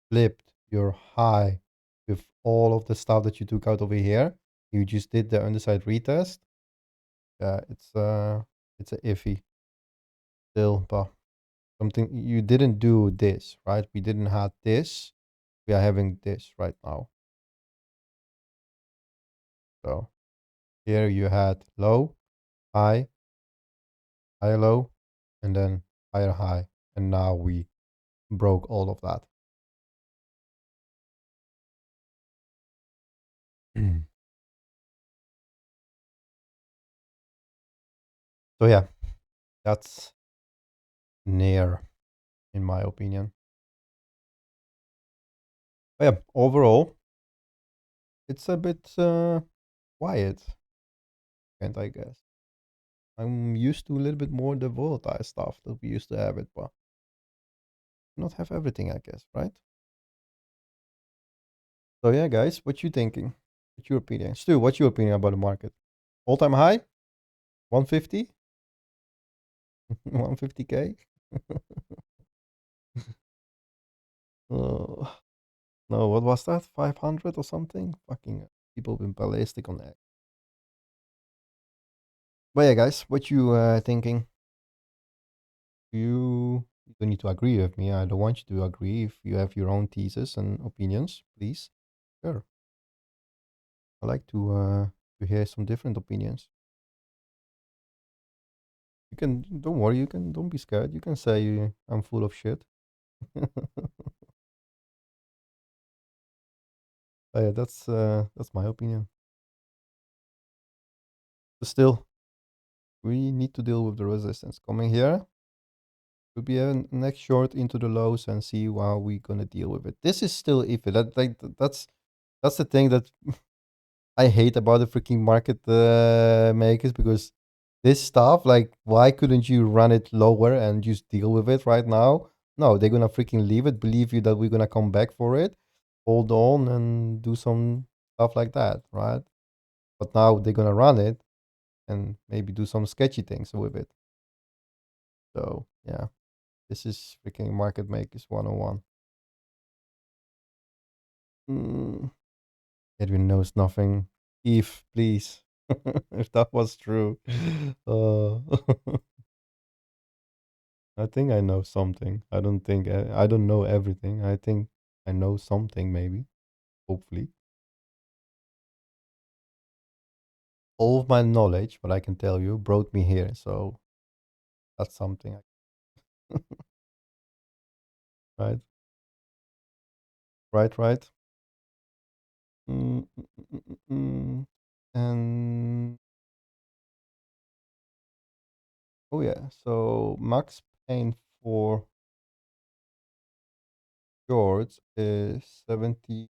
flip your high with all of the stuff that you took out over here, you just did the underside retest. Yeah, it's a iffy still, but something you didn't do this, right? We didn't have this. We are having this right now. So here you had low, high, higher low, and then higher high. And now we broke all of that. So yeah, that's Near, in my opinion. But yeah, overall, it's a bit quiet, and I guess I'm used to a little bit more the volatile stuff that we used to have it, but not have everything, I guess, right? So yeah, guys, what you thinking? What's your opinion? Stu, what's your opinion about the market? All-time high? 150? 150K? uh, no, what was that? 500 or something? Fucking people been ballistic on that. But yeah, guys, what you thinking? You don't need to agree with me. I don't want you to agree. If you have your own thesis and opinions, please. Sure. I like to hear some different opinions. You can don't worry. You can don't be scared. You can say I'm full of shit. Yeah, that's my opinion. But still, we need to deal with the resistance coming here. We'll be a next short into the lows and see how we gonna deal with it. This is still iffy. That's the thing that I hate about the freaking market makers, because this stuff, like, why couldn't you run it lower and just deal with it right now? No, they're gonna freaking leave it, believe you that we're gonna come back for it, hold on and do some stuff like that, right? But now they're gonna run it and maybe do some sketchy things with it. So yeah, this is freaking market makers 101. Mm, Edwin knows nothing. If please, if that was true. Uh, I think I know something. I don't think I don't know everything. I think I know something, maybe, hopefully. All of my knowledge, what I can tell you, brought me here. So that's something. Right, right, right. Mm, mm, mm, mm, mm. And oh yeah, so max pain for shorts is 70.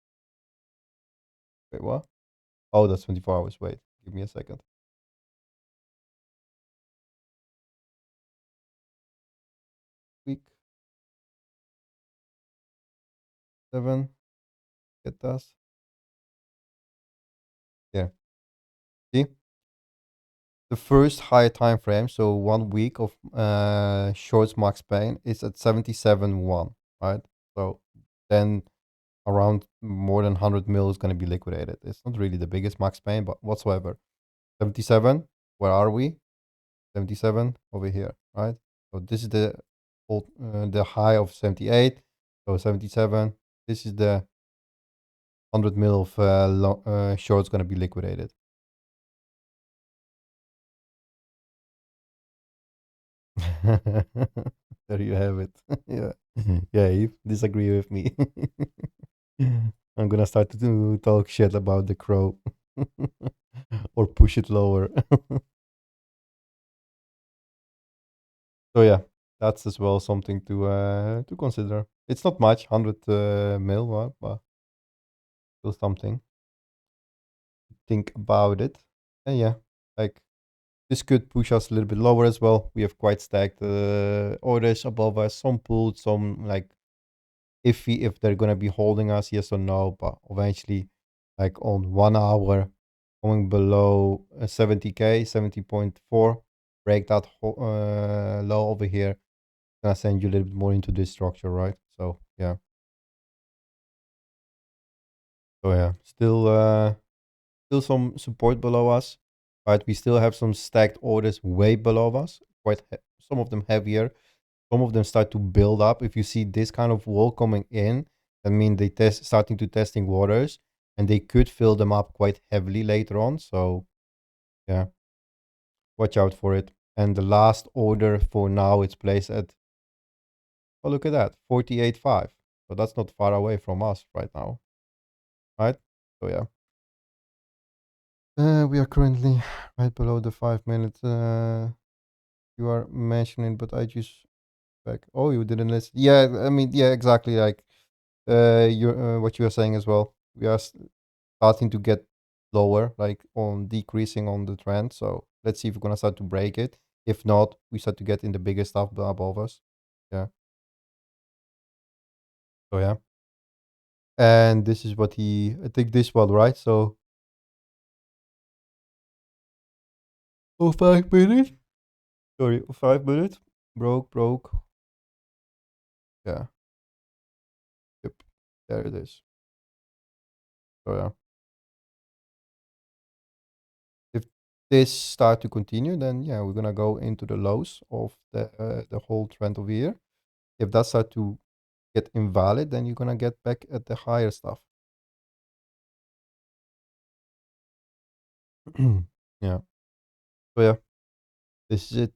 Wait, what? Oh, that's 24 hours. Wait, give me a second. Week 7. Get that. Yeah. See? The first high time frame, so 1 week of shorts max pain, is at 77.1, right? So then around more than 100 mil is going to be liquidated. It's not really the biggest max pain, but whatsoever. 77, where are we? 77 over here, right? So this is the high of 78. So 77. This is the 100 mil of shorts going to be liquidated. There you have it. Yeah. Yeah, you disagree with me. I'm gonna start to talk shit about the crow. Or push it lower. So yeah, that's as well something to consider. It's not much, 100 mil, but still something. Think about it. And yeah, like this could push us a little bit lower as well. We have quite stacked orders above us, some pulled, some like iffy if they're gonna be holding us, yes or no. But eventually, like on 1 hour, going below 70k, 70.4, break that low over here. Gonna send you a little bit more into this structure, right? So yeah. So yeah, still some support below us, but we still have some stacked orders way below us. Some of them heavier, some of them start to build up. If you see this kind of wall coming in, that means they starting to testing waters, and they could fill them up quite heavily later on. So yeah, watch out for it. And the last order for now, it's placed at, oh look at that, 48.5. So that's not far away from us right now, right? So yeah. We are currently right below the 5 minutes you are mentioning, but I just back. Oh, you didn't listen. Yeah, I mean, yeah, exactly. Like you what you are saying as well. We are starting to get lower, like on decreasing on the trend. So let's see if we're gonna start to break it. If not, we start to get in the bigger stuff above us. Yeah. So yeah. And this is what I think this one, right? So oh, 5 minutes. Sorry, 5 minutes. Broke. Yeah. Yep. There it is. So yeah. If this start to continue, then yeah, we're gonna go into the lows of the whole trend over here. If that start to get invalid, then you're gonna get back at the higher stuff. Yeah. So yeah, this is it.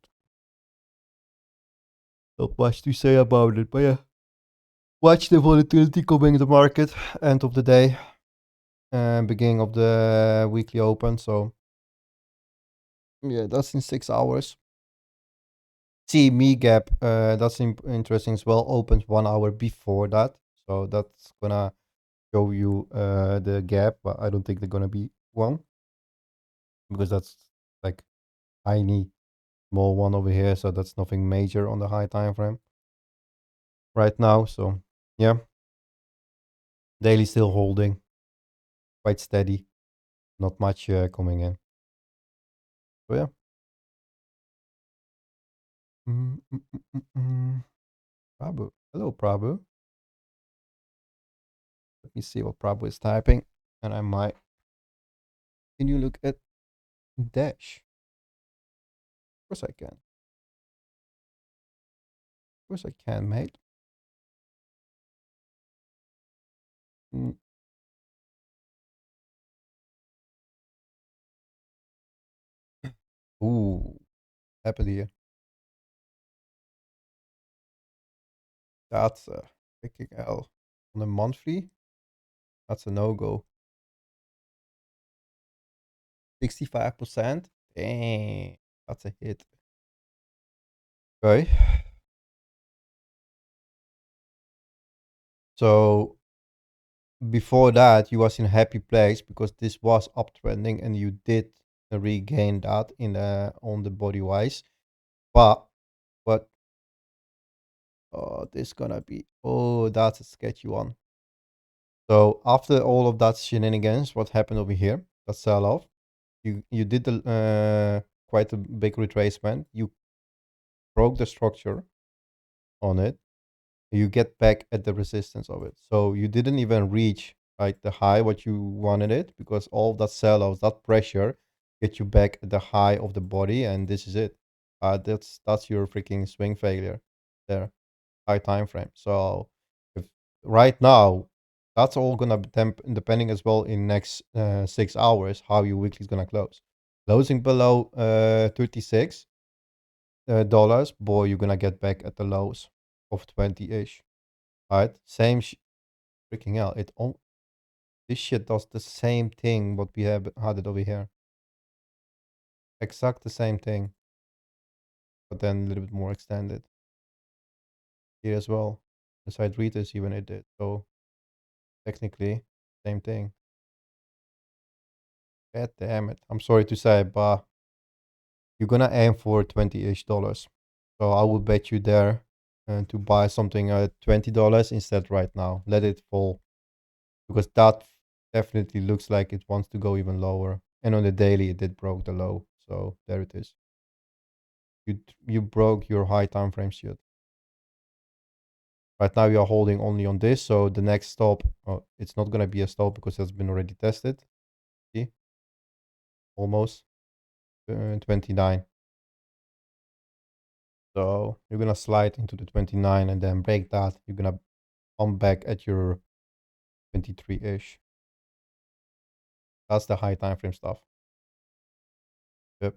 Not much to say about it, but yeah. Watch the volatility coming in the market, end of the day, and beginning of the weekly open. So yeah, that's in 6 hours. See me gap, that's interesting as well. Opens 1 hour before that, so that's gonna show you the gap, but I don't think they're gonna be one because that's like tiny small one over here, so that's nothing major on the high time frame right now. So yeah, daily still holding quite steady, not much coming in. So yeah. Prabhu, hello Prabhu. Let me see what Prabhu is typing, and I might. Can you look at Dash? Of course I can. Of course I can, mate. Mm. Ooh, happened here. That's a freaking L. On a monthly, that's a no-go. 65%? Dang, that's a hit. Okay. So before that, you was in a happy place because this was uptrending and you did regain that in on the body wise. But what this gonna be, oh, that's a sketchy one. So after all of that shenanigans, what happened over here? That sell off. You did the quite a big retracement. You broke the structure on it. You get back at the resistance of it. So you didn't even reach like the high what you wanted it because all of that sell off, that pressure, get you back at the high of the body, and this is it. That's your freaking swing failure there, high time frame. So if right now, that's all gonna be depending as well in next 6 hours how your weekly is gonna close. Closing below 36 dollars, boy, you're gonna get back at the lows of 20-ish, right? Same freaking hell. This shit does the same thing what we have had it over here. Exact the same thing, but then a little bit more extended. Here as well. Inside readers even it did. So technically, same thing. God damn it. I'm sorry to say, but you're gonna aim for 20-ish dollars. So I would bet you there to buy something at $20 instead right now. Let it fall. Because that definitely looks like it wants to go even lower. And on the daily, it did broke the low. So there it is. You broke your high time frame shit. Right now, you are holding only on this. So the next stop, it's not going to be a stop because it's been already tested. See? Almost 29. So you're going to slide into the 29 and then break that. You're going to come back at your 23-ish. That's the high time frame stuff. Yep.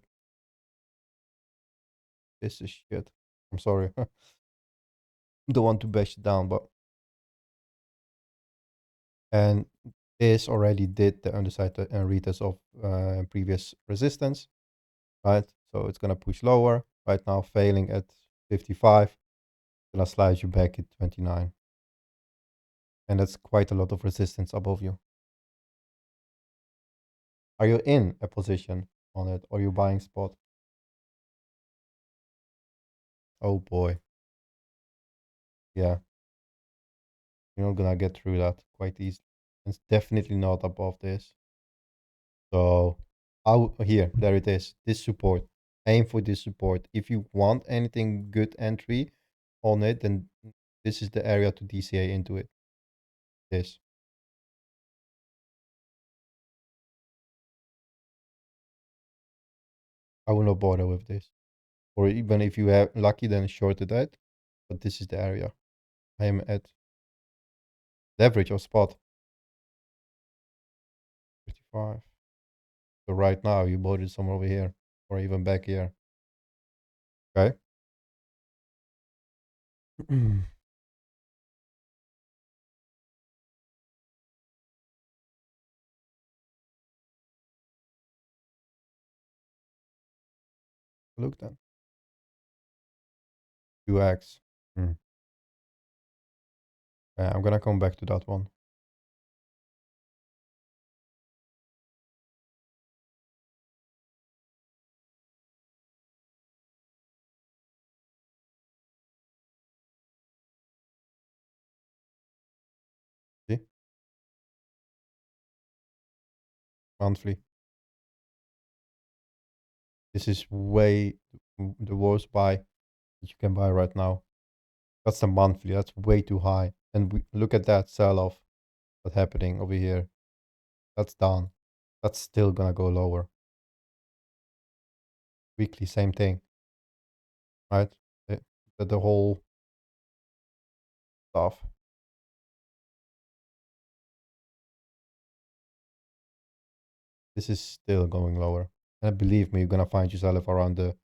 This is shit. I'm sorry. Don't want to bash it down, but and this already did the underside retest of previous resistance, right? So it's gonna push lower. Right now, failing at 55, gonna slide you back at 29, and that's quite a lot of resistance above you. Are you in a position on it, or are you buying spot? Oh boy, yeah, you're not gonna get through that quite easily. It's definitely not above this. So here, there it is. This support. Aim for this support. If you want anything good entry on it, then this is the area to DCA into it. This. I will not bother with this. Or even if you have lucky, then short it out. But this is the area. I am at leverage or spot 55. So right now you bought it somewhere over here or even back here. Okay. Look then. 2x. I'm gonna come back to that one. See? Monthly. This is way the worst buy that you can buy right now. That's the monthly. That's way too high. And look at that sell off that's happening over here. That's down. That's still gonna go lower. Weekly, same thing, right? The whole stuff. This is still going lower. And believe me, you're gonna find yourself around the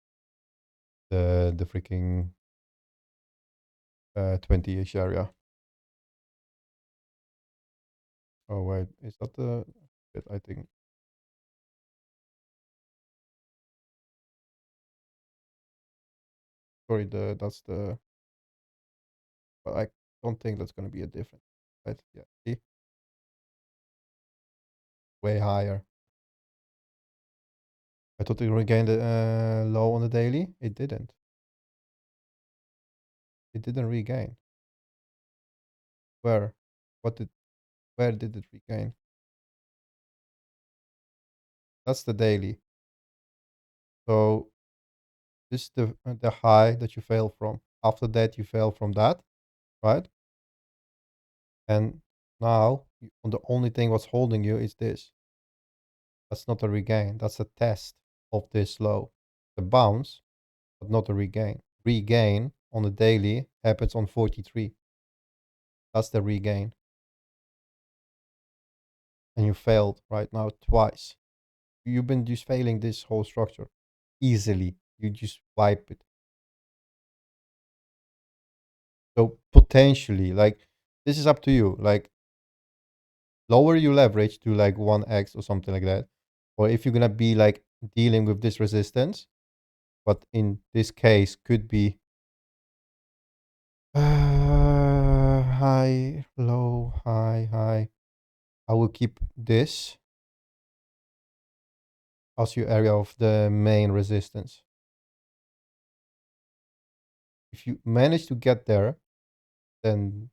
freaking 20-ish area. Oh wait, is that the bit? I think. Sorry, that's the. But I don't think that's gonna be a difference, right? Yeah, see, way higher. I thought it regained the low on the daily. It didn't. It didn't regain. Where? What did? Where did it regain? That's the daily. So this is the high that you fail from. After that, you fail from that, right? And now the only thing what's holding you is this. That's not a regain. That's a test of this low. The bounce, but not a regain. Regain on the daily happens on 43. That's the regain. And you failed right now twice. You've been just failing this whole structure easily. You just wipe it. So potentially, like, this is up to you. Like, lower your leverage to like 1x or something like that. Or if you're gonna be like dealing with this resistance, but in this case could be high, low, high, high. I will keep this as your area of the main resistance. If you manage to get there, then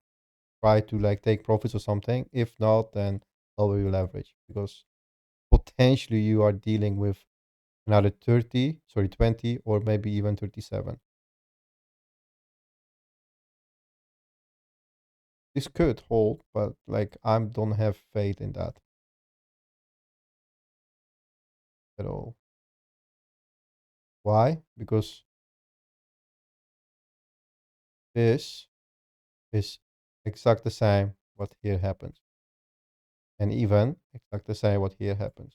try to like take profits or something. If not, then lower your leverage, because potentially you are dealing with another 20, or maybe even 37. This could hold, but like I don't have faith in that at all. Why? Because this is exact the same what here happens, and even exact the same what here happens,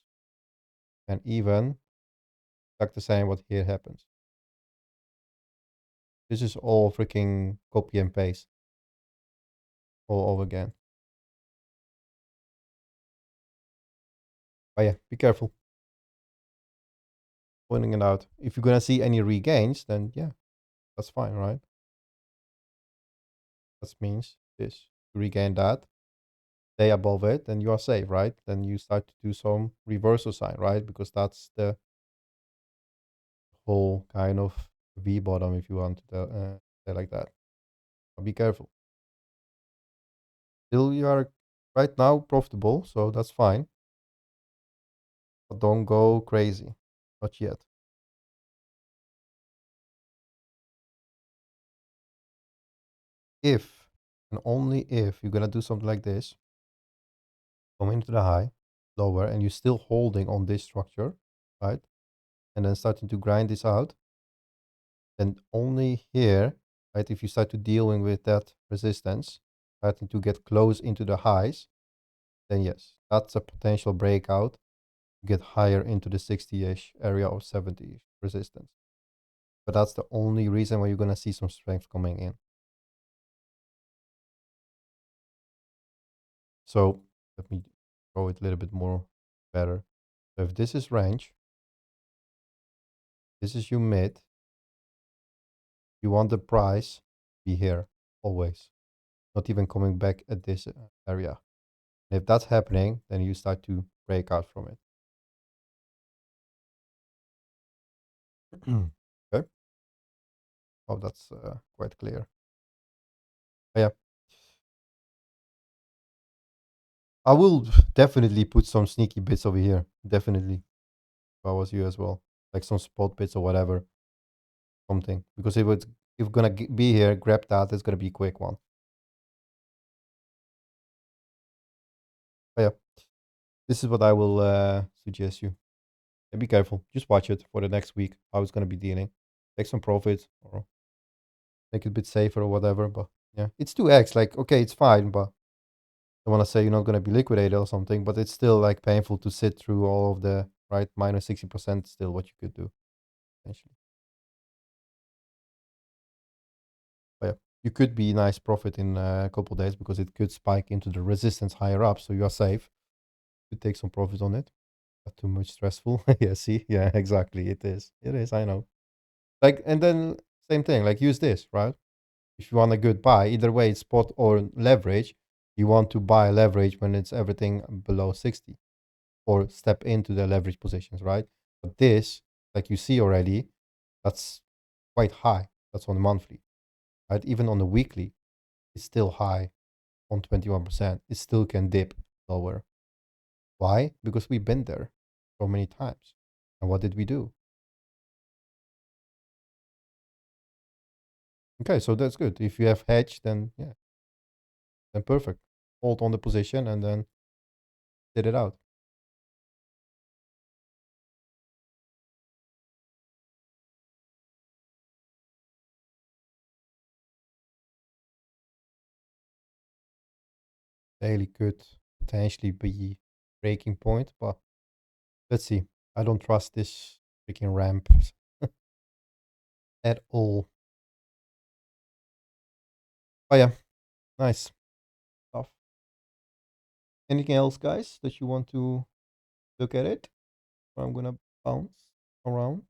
and even exact the same what here happens. This is all freaking copy and paste all over again. But yeah, be careful pointing it out. If you're gonna see any regains, then yeah, that's fine, right? That means this. You regain that, stay above it, then you are safe, right? Then you start to do some reversal sign, right? Because that's the whole kind of V bottom, if you want to say like that. But be careful. Still, you are right now profitable, so that's fine. But don't go crazy. Not yet. If and only if you're gonna do something like this, come into the high, lower, and you're still holding on this structure, right? And then starting to grind this out, then only here, right? If you start to dealing with that resistance, starting to get close into the highs, then yes, that's a potential breakout. Get higher into the 60-ish area or 70-ish resistance. But that's the only reason why you're gonna see some strength coming in. So let me draw it a little bit more better. So if this is range, this is your mid, you want the price be here always, not even coming back at this area. And if that's happening, then you start to break out from it. Okay. Oh, that's quite clear. But yeah, I will definitely put some sneaky bits over here. Definitely, if I was you as well, like some spot bits or whatever, something. Because if gonna be here, grab that. It's gonna be a quick one. But yeah, this is what I will suggest you. And be careful. Just watch it for the next week. How it's gonna be dealing. Take some profits or make it a bit safer or whatever. But yeah, it's 2x. Like, okay, it's fine, but I want to say you're not going to be liquidated or something, but it's still like painful to sit through all of the right minus 60% still what you could do essentially. But yeah, you could be nice profit in a couple days because it could spike into the resistance higher up, so you are safe. You could take some profit on it. Not too much stressful. Yeah, see, yeah, exactly. It is. It is. I know. Like, and then same thing. Like, use this, right? If you want a good buy, either way, it's spot or leverage. You want to buy leverage when it's everything below 60. Or step into the leverage positions, right? But this, like you see already, that's quite high. That's on the monthly, right? Even on the weekly, it's still high on 21%. It still can dip lower. Why? Because we've been there so many times. And what did we do? Okay, so that's good. If you have hedge, then yeah, then perfect. Hold on the position and then sit it out. Daily could potentially be breaking point, but let's see. I don't trust this freaking ramp at all. Oh yeah, nice stuff. Anything else, guys, that you want to look at it? Or I'm gonna bounce around.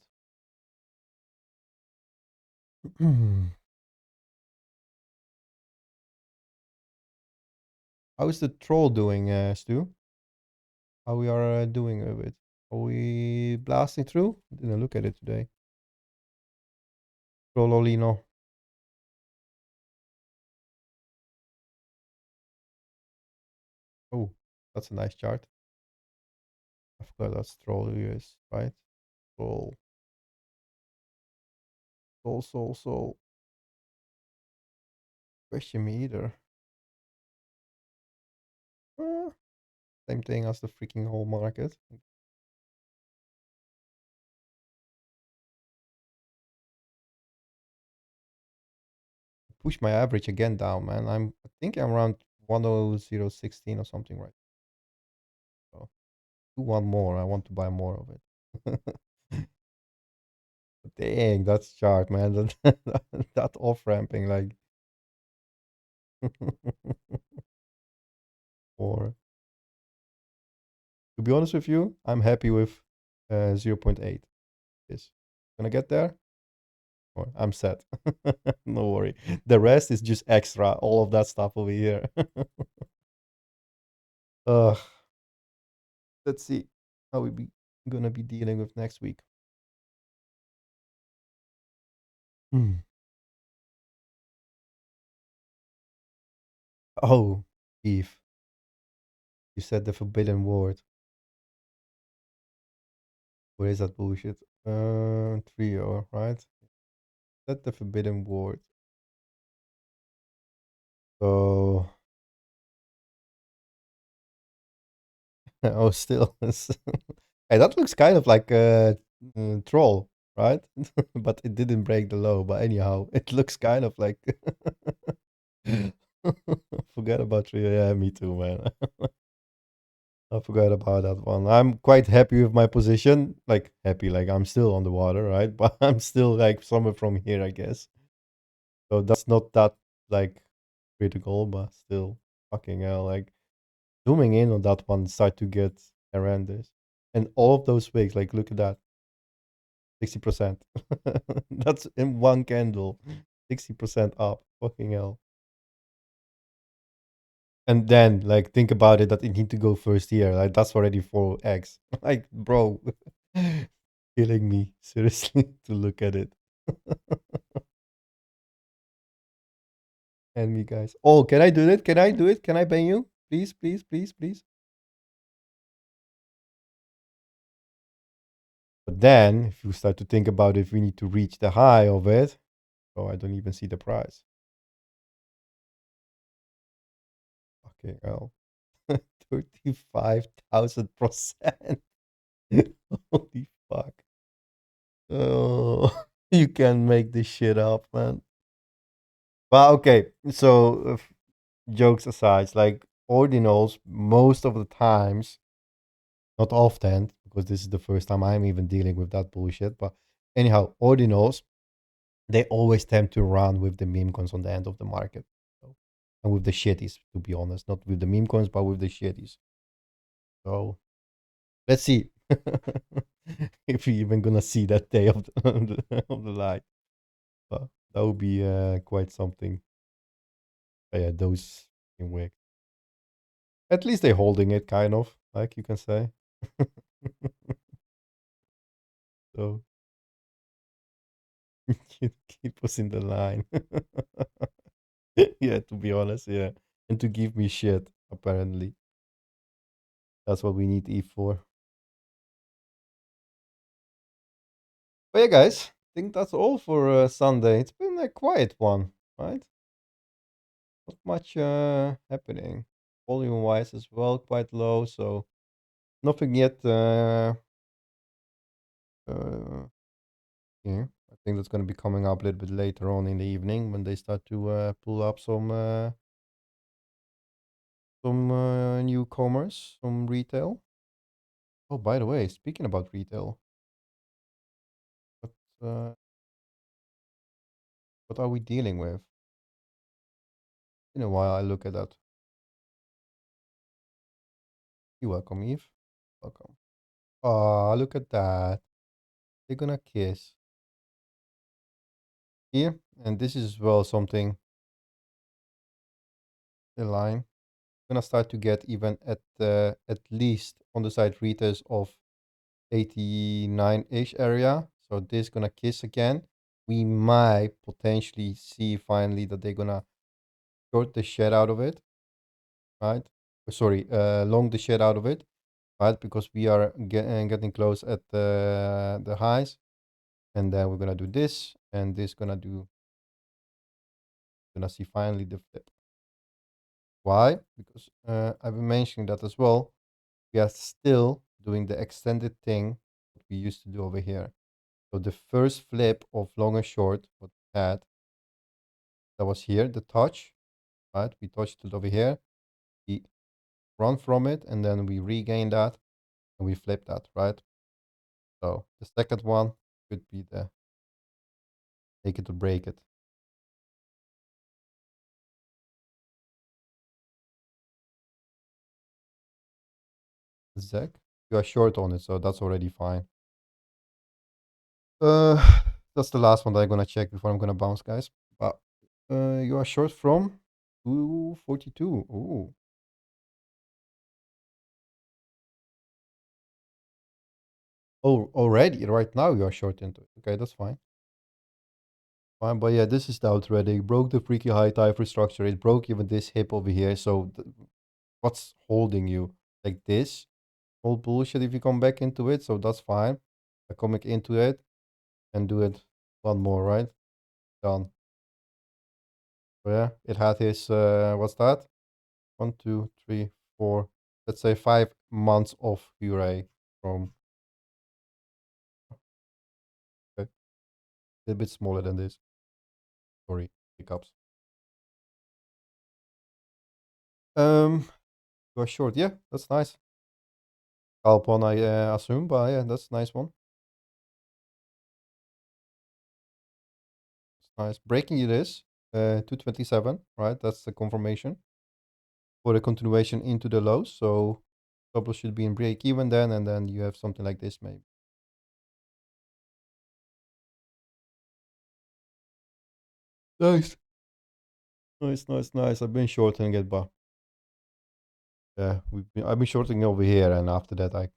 How is the troll doing, Stu? How we are doing with it? Are we blasting through? Didn't look at it today. Trollolino. Oh, that's a nice chart. I forgot that's troll is, right? Troll. Soul. Question me either. Uh, Same thing as the freaking whole market. Push my average again down, man. I think I'm around 10016 or something, right? So do one more. I want to buy more of it. Dang, that's chart, man. That off ramping, like. Or to be honest with you, I'm happy with 0.8. Is gonna get there. Or I'm set. No worry. The rest is just extra. All of that stuff over here. Ugh. Let's see how we be gonna be dealing with next week. Hmm. Oh, Eve, you said the forbidden word. Where is that bullshit? Trio, right? Said the forbidden word. So, oh, still, hey, that looks kind of like a troll, right? But it didn't break the low. But anyhow, it looks kind of like. Forget about trio. Yeah, me too, man. I forgot about that one. I'm quite happy with my position. Like happy, like I'm still on the water, right? But I'm still like somewhere from here, I guess. So that's not that like critical, but still, fucking hell, like zooming in on that one start to get horrendous. And all of those wigs, like look at that, 60%. That's in one candle, 60% up. Fucking hell. And then like think about it that it need to go first here. Like that's already 4x. Like, bro, killing me seriously to look at it. And me, guys. Oh, can I do it? Can I do it? Can I bang you? Please, please, please, please. But then, if you start to think about it, we need to reach the high of it. Oh, I don't even see the price. Okay, well, 35,000%. Holy fuck. Oh, you can make this shit up, man. Well, okay. So, jokes aside, like ordinals, most of the times, not often, because this is the first time I'm even dealing with that bullshit. But anyhow, ordinals, they always tend to run with the meme coins on the end of the market. So, and with the shitties, to be honest, not with the meme coins, but with the shitties. So let's see if we even gonna see that day of of the light. But that would be quite something. But yeah, those in wig. At least they're holding it, kind of, like you can say. So you keep us in the line. Yeah, to be honest, yeah. And to give me shit, apparently. That's what we need Eve for. But yeah, guys, I think that's all for Sunday. It's been a quiet one, right? Not much happening. Volume wise as well, quite low. So nothing yet. Yeah, I think that's going to be coming up a little bit later on in the evening when they start to pull up some newcomers, some retail. Oh, by the way, speaking about retail, what uh, what are we dealing with? In a while, I look at that. You're welcome, Eve. Welcome. Ah, look at that. They're gonna kiss here, and this is as well something. The line gonna start to get even at least on the side readers of 89-ish area. So this gonna kiss again. We might potentially see finally that they're gonna short the shit out of it, right? Sorry, long the shit out of it, right? Because we are getting close at the highs, and then we're gonna do this, and this gonna see finally the flip. Why? Because I've been mentioning that as well. We are still doing the extended thing that we used to do over here. So the first flip of long and short, what we had, that was here, the touch, right? We touched it over here, we run from it, and then we regain that, and we flip that, right? So the second one could be the take it or break it. Zach, you are short on it, so that's already fine. Uh, that's the last one that I'm gonna check before I'm gonna bounce, guys. But you are short from 242. Ooh. Oh, already right now you are short into it. Okay, that's fine. Fine, but yeah, this is the outright. Broke the freaky high typhoid structure. It broke even this hip over here. So what's holding you like this? Whole bullshit if you come back into it. So that's fine. I come back into it and do it one more, right? Done. So yeah, it had his what's that? 1, 2, 3, 4. Let's say 5 months of Ure from okay, a little bit smaller than this. Sorry, hiccups. You are short. Yeah, that's nice. Scalp one, I assume, but yeah, that's a nice one. It's nice. Breaking it is 227, right? That's the confirmation for the continuation into the lows. So double should be in break even then, and then you have something like this maybe. Nice. Nice, nice, nice. I've been shorting it, but yeah, I've been shorting over here, and after that I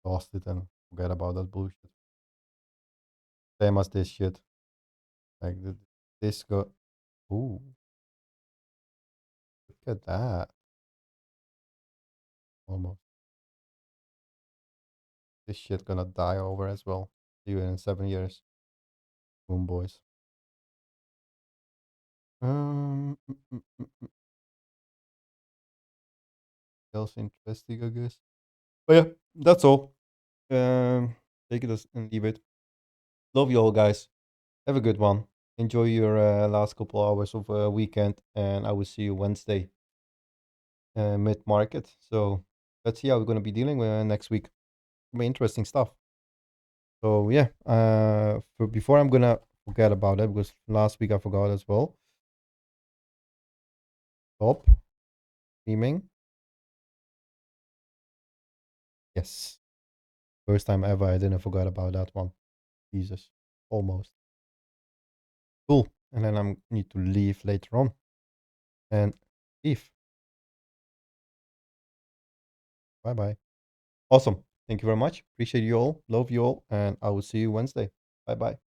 lost it and forget about that bullshit. Same as this shit. Like this go. Ooh, look at that. Almost. This shit gonna die over as well. See you in 7 years. Boom, boys. Um, mm, mm, mm, mm. Else interesting, I guess. But yeah, that's all. Take it as and leave it. Love you all, guys. Have a good one. Enjoy your last couple hours of weekend, and I will see you Wednesday mid market. So let's see how we're gonna be dealing with next week. Be interesting stuff. So yeah, for before I'm gonna forget about it because last week I forgot as well. Stop streaming. Yes, first time ever I didn't forget about that one. Jesus, almost. Cool. And then I need to leave later on. And leave. Bye bye. Awesome. Thank you very much. Appreciate you all. Love you all. And I will see you Wednesday. Bye bye.